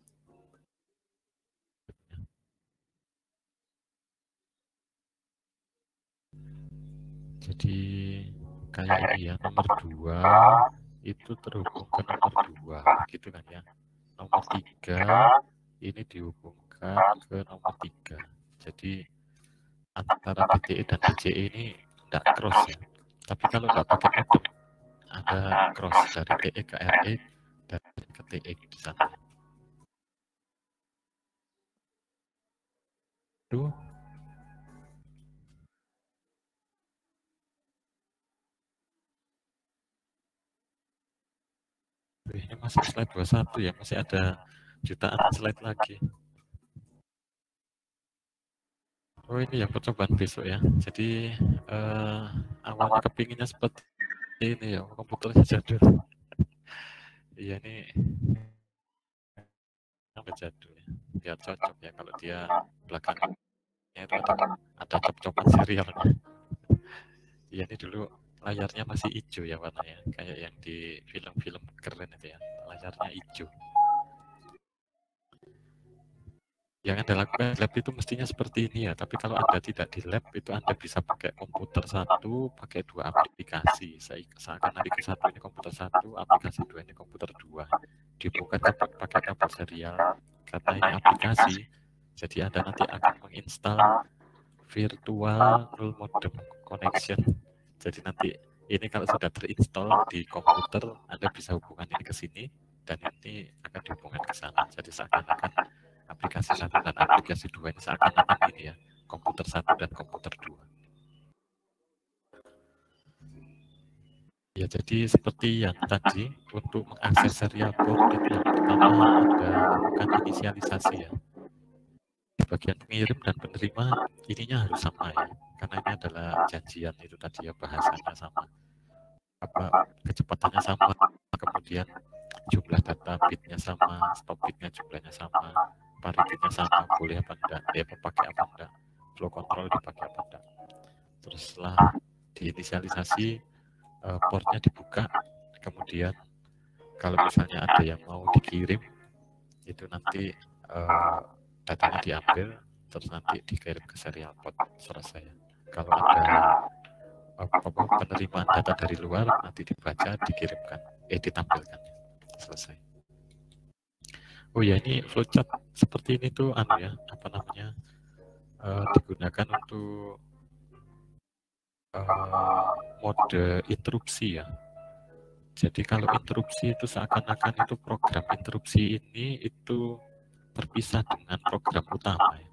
Jadi kayak ini ya, nomor 2 itu terhubung ke nomor 2 gitu kan ya. Nomor 3 ini dihubungkan ke nomor 3. Jadi antara DTE dan DCE ini tidak cross ya. Tapi kalau nggak pakai modem, ada cross dari TE ke RE dan ke TE di sana. Itu ini masih slide 21 ya, masih ada jutaan slide lagi. Oh ini ya percobaan besok ya. Jadi awalnya kepinginnya seperti ini ya, komputernya jadul. Iya ini sampai jadul ya. Biar cocok ya kalau dia belakangnya itu ada cop-copan serialnya. Iya ini dulu layarnya masih hijau ya warnanya, kayak yang di film-film keren itu ya, layarnya hijau. Yang Anda lakukan di lab itu mestinya seperti ini ya, tapi kalau Anda tidak di lab itu Anda bisa pakai komputer satu, pakai 2 aplikasi. Seakan aplikasi satu ini komputer satu, aplikasi 2 ini komputer 2. Dihubungkan pakai kabel serial, karena ini aplikasi, jadi Anda nanti akan menginstal virtual null modem connection. Jadi nanti ini kalau sudah terinstall di komputer, Anda bisa hubungan ini ke sini, dan ini akan dihubungkan ke sana. Jadi seakan-akan aplikasi 1 dan aplikasi 2 ini seakan-akan ini ya, komputer 1 dan komputer 2. Ya, jadi seperti yang tadi, untuk mengakses serial port itu yang pertama Anda lakukan inisialisasi ya. Di bagian pengirim dan penerima, ininya harus sama ya, karena ini adalah janjian itu tadi ya, bahasanya sama. Kecepatannya sama, kemudian jumlah data bitnya sama, stop bitnya jumlahnya sama, paritinya sama, boleh apa enggak, ya pakai apa enggak, flow control dipakai apa enggak. Terus setelah diinisialisasi, portnya dibuka, kemudian kalau misalnya ada yang mau dikirim, itu nanti datanya diambil, terus nanti dikirim ke serial port, selesai. Kalau ada penerimaan data dari luar, nanti dibaca, dikirimkan, ditampilkan, selesai. Oh ya, ini flowchart seperti ini tuh digunakan untuk mode interupsi ya. Jadi kalau interupsi itu seakan-akan itu program interupsi ini itu terpisah dengan program utama ya.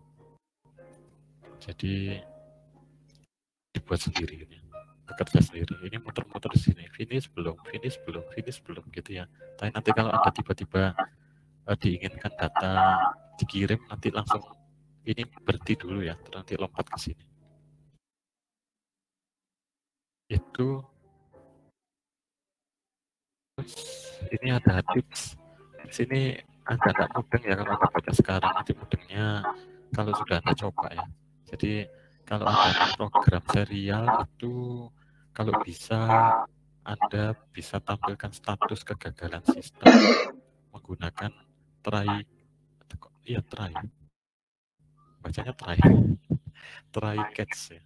Jadi dibuat sendiri ini, bekerja sendiri. Ini muter-muter di sini, finish belum gitu ya. Tapi nanti kalau ada tiba-tiba diinginkan data dikirim, nanti langsung ini berhenti dulu ya, terus nanti lompat ke sini. Itu ini ada tips. Di sini agak nggak mudeng ya kalau Anda baca sekarang, nanti mudengnya kalau sudah Anda coba ya. Jadi kalau ada program serial itu kalau bisa Anda bisa tampilkan status kegagalan sistem menggunakan try bacanya try catch ya.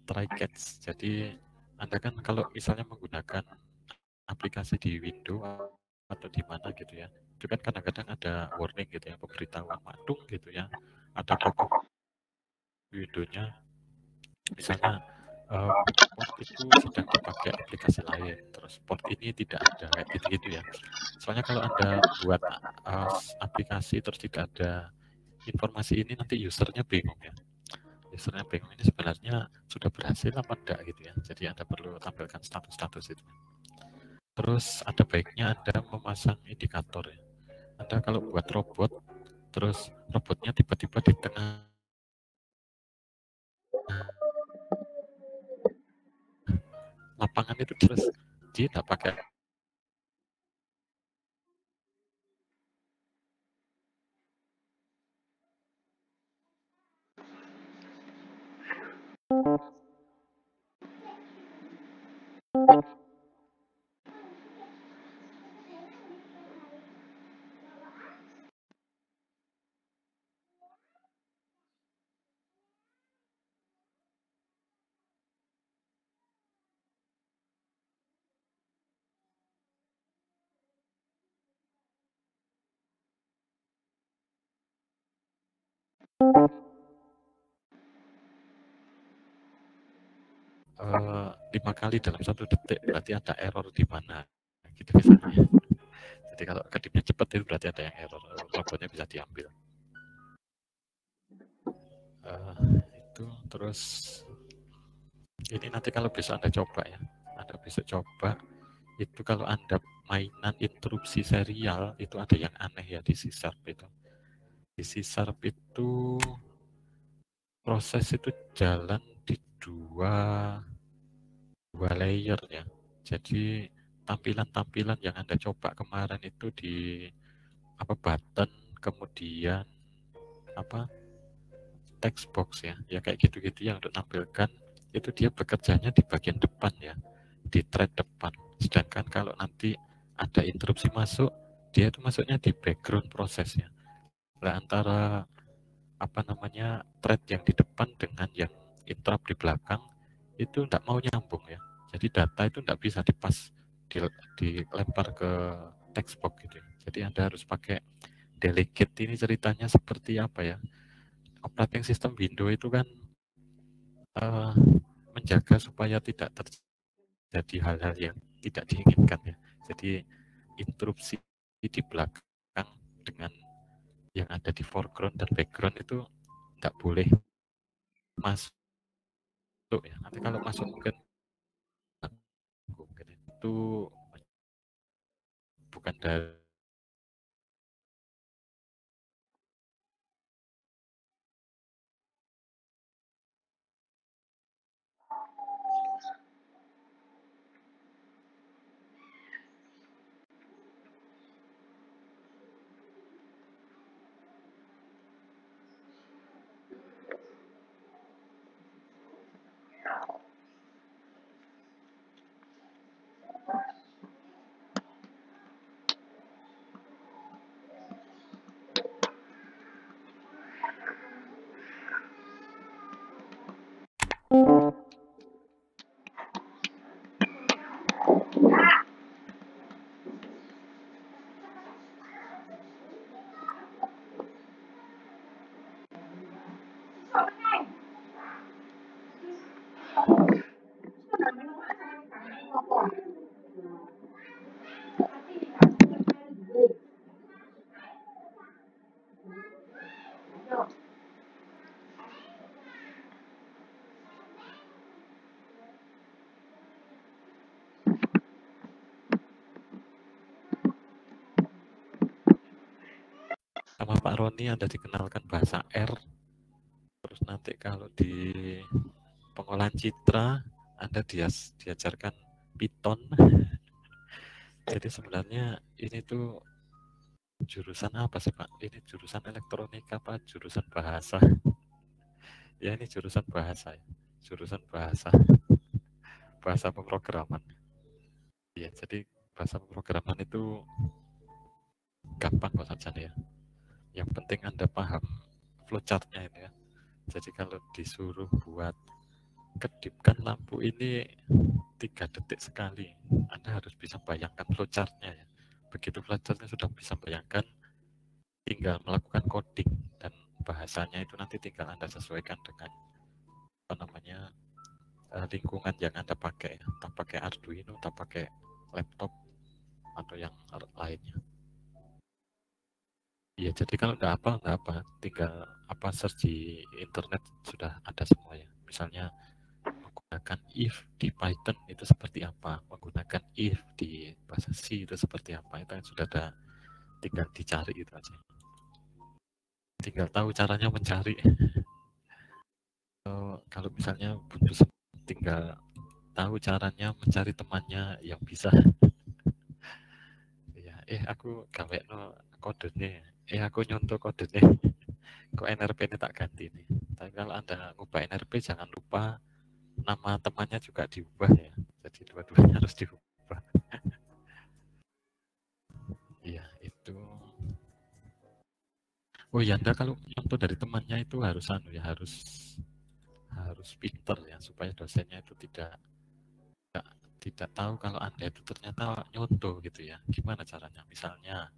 Try catch. Jadi Anda kan kalau misalnya menggunakan aplikasi di Windows atau di mana gitu ya, itu kan kadang-kadang ada warning gitu ya, pemberitahuan madung gitu ya, ada pop-up Windows-nya misalnya port itu sedang dipakai aplikasi lain, terus port ini tidak ada, kayak gitu-gitu ya. Soalnya kalau Anda buat aplikasi terus tidak ada informasi ini, nanti usernya bingung ya. Usernya bingung ini sebenarnya sudah berhasil apa enggak gitu ya. Jadi Anda perlu tampilkan status-status itu. Terus ada baiknya Anda memasang indikator ya. Anda kalau buat robot, terus robotnya tiba-tiba di tengah lapangan itu terus dia tidak pakai uh, 5 kali dalam 1 detik, berarti ada error di mana, gitu misalnya. Jadi kalau kedipnya cepat itu berarti ada yang error, robotnya bisa diambil. Itu terus ini nanti kalau besok Anda coba ya, Anda besok coba itu kalau Anda mainan interupsi serial itu ada yang aneh ya di C# itu. Di C# itu proses itu jalan di dua layer ya. Jadi tampilan-tampilan yang Anda coba kemarin itu di button, kemudian text box ya kayak gitu-gitu yang untuk tampilkan itu dia bekerjanya di bagian depan ya, di thread depan. Sedangkan kalau nanti ada interupsi masuk, dia itu masuknya di background prosesnya. Nah, antara thread yang di depan dengan yang interrupt di belakang itu tidak mau nyambung ya. Jadi data itu tidak bisa dilempar ke text box gitu. Jadi Anda harus pakai delegate. Ini ceritanya seperti apa ya? Operating system Windows itu kan menjaga supaya tidak terjadi hal-hal yang tidak diinginkan ya. Jadi interupsi di belakang dengan yang ada di foreground dan background itu tidak boleh masuk ya. Nanti kalau masuk mungkin itu bukan dari sama Pak Roni Anda dikenalkan bahasa R, terus nanti kalau di pengolahan citra Anda diajarkan Python. Jadi sebenarnya ini tuh jurusan apa sih Pak? Ini jurusan elektronika apa jurusan bahasa? Ya ini jurusan bahasa ya. Jurusan bahasa pemrograman. Ya, jadi bahasa pemrograman itu gampang kok saja ya. Yang penting Anda paham flowchart-nya ini ya. Jadi kalau disuruh buat kedipkan lampu ini 3 detik sekali, Anda harus bisa bayangkan flowchart-nya ya. Begitu flowchart-nya sudah bisa bayangkan, tinggal melakukan coding dan bahasanya itu nanti tinggal Anda sesuaikan dengan lingkungan yang Anda pakai, entah pakai Arduino, entah pakai laptop atau yang lainnya. Ya, jadi kalau nggak apa, tinggal search di internet sudah ada semuanya. Misalnya menggunakan if di Python itu seperti apa, menggunakan if di bahasa C itu seperti apa, itu sudah ada, tinggal dicari itu aja. Tinggal tahu caranya mencari. Kalau misalnya butuh tinggal tahu caranya mencari temannya yang bisa. Ya, aku gawe no kodenya. Aku nyontoh kodenya. Kok NRP ini tak ganti nih. Tapi kalau Anda ngubah NRP jangan lupa nama temannya juga diubah ya. Jadi dua-duanya harus diubah. Iya, itu. Oh ya, Anda kalau nyontoh dari temannya itu harus harus pinter ya supaya dosennya itu tidak tahu kalau Anda itu ternyata nyontoh gitu ya. Gimana caranya? Misalnya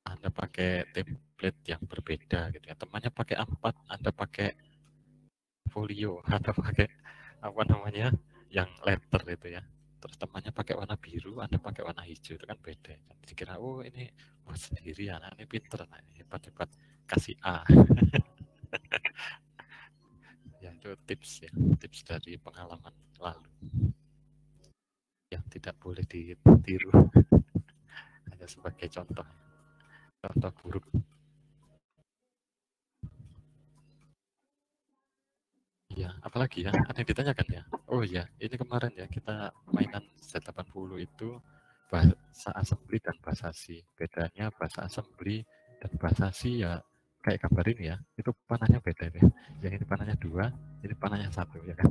Anda pakai template yang berbeda gitu ya. Temannya pakai A4, Anda pakai folio atau pakai apa namanya yang letter itu ya. Terus temannya pakai warna biru, Anda pakai warna hijau, itu kan beda. Jadi dikira, oh ini buat sendiri, anak ini pinter, nah ini hebat-hebat, kasih A. Ya itu tips dari pengalaman lalu yang tidak boleh ditiru, hanya sebagai contoh buruk. Iya, apalagi ya, ada yang ditanyakan ya. Oh iya, ini kemarin ya kita mainan Z80 itu bahasa assembly dan bahasa C. Bedanya bahasa assembly dan bahasa C ya kayak gambar ini ya, itu panahnya beda ya. Yang ini panahnya 2, ini panahnya 1 ya kan.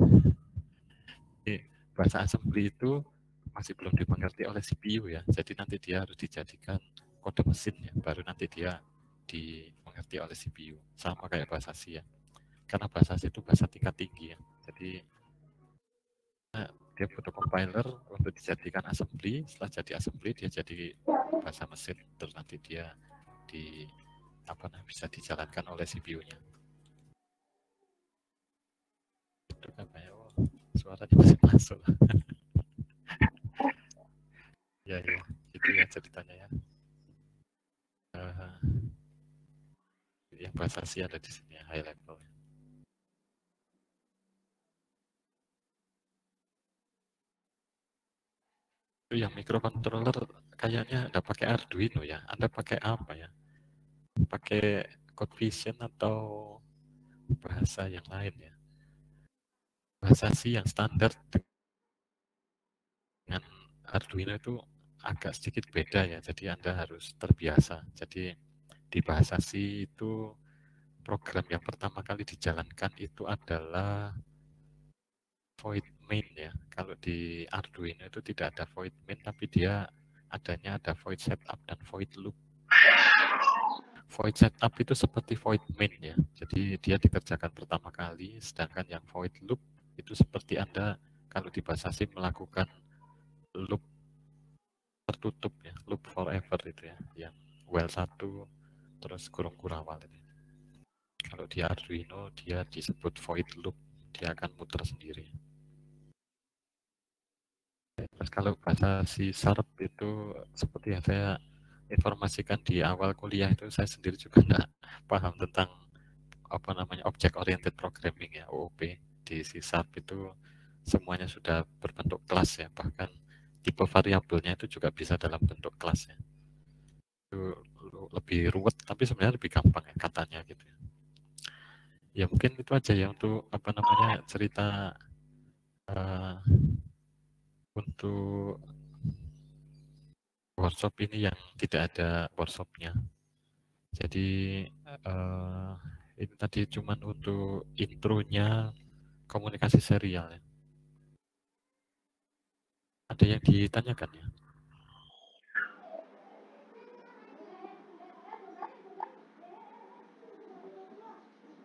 Jadi bahasa assembly itu masih belum dimengerti oleh CPU ya. Jadi nanti dia harus dijadikan kode mesin ya, baru nanti dia dimengerti oleh CPU. Sama kayak bahasa C ya. Karena bahasa C itu bahasa tingkat tinggi ya. Jadi dia butuh compiler untuk dijadikan assembly. Setelah jadi assembly dia jadi bahasa mesin, terus nanti dia bisa dijalankan oleh CPU-nya. Itu kan kayak suaranya masih masuk. Ya itu ya ceritanya ya. Yang bahasa C ada di sini ya, high level. Itu yang microcontroller kayaknya nggak pakai Arduino ya. Anda pakai apa ya? Pakai CodeVision atau bahasa yang lain ya? Bahasa C yang standar dengan Arduino itu agak sedikit beda ya. Jadi Anda harus terbiasa. Jadi di bahasa C itu program yang pertama kali dijalankan itu adalah void main ya. Kalau di Arduino itu tidak ada void main, tapi dia adanya ada void setup dan void loop. Void setup itu seperti void main ya. Jadi dia dikerjakan pertama kali, sedangkan yang void loop itu seperti Anda kalau di bahasa C melakukan loop tertutup ya, loop forever itu ya, yang while 1 terus kurung kurawal ini. Kalau di Arduino dia disebut void loop, dia akan muter sendiri. Terus kalau bahasa C# itu seperti yang saya informasikan di awal kuliah itu, saya sendiri juga nggak paham tentang apa namanya object oriented programming ya, OOP. Di C# itu semuanya sudah berbentuk kelas ya, bahkan tipe variabelnya itu juga bisa dalam bentuk kelas ya. Itu lebih ruwet tapi sebenarnya lebih gampang ya katanya gitu ya. Ya mungkin itu aja ya untuk apa namanya cerita untuk workshop ini yang tidak ada workshopnya. Jadi ini tadi cuman untuk intronya komunikasi serial ya. Ada yang ditanyakan ya?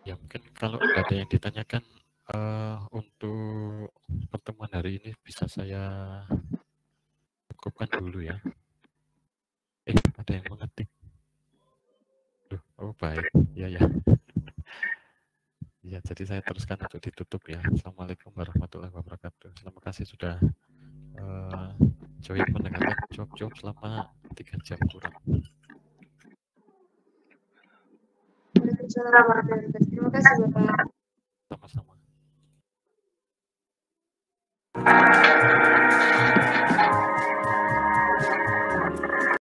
Ya mungkin kalau nggak ada yang ditanyakan untuk pertemuan hari ini bisa saya cukupkan dulu ya. Ada yang mengetik. Oh baik, ya. Ya, jadi saya teruskan untuk ditutup ya. Assalamualaikum warahmatullahi wabarakatuh. Terima kasih sudah join mendengarkan job selama 3 jam kurang. Terima kasih Bapak. Sama-sama.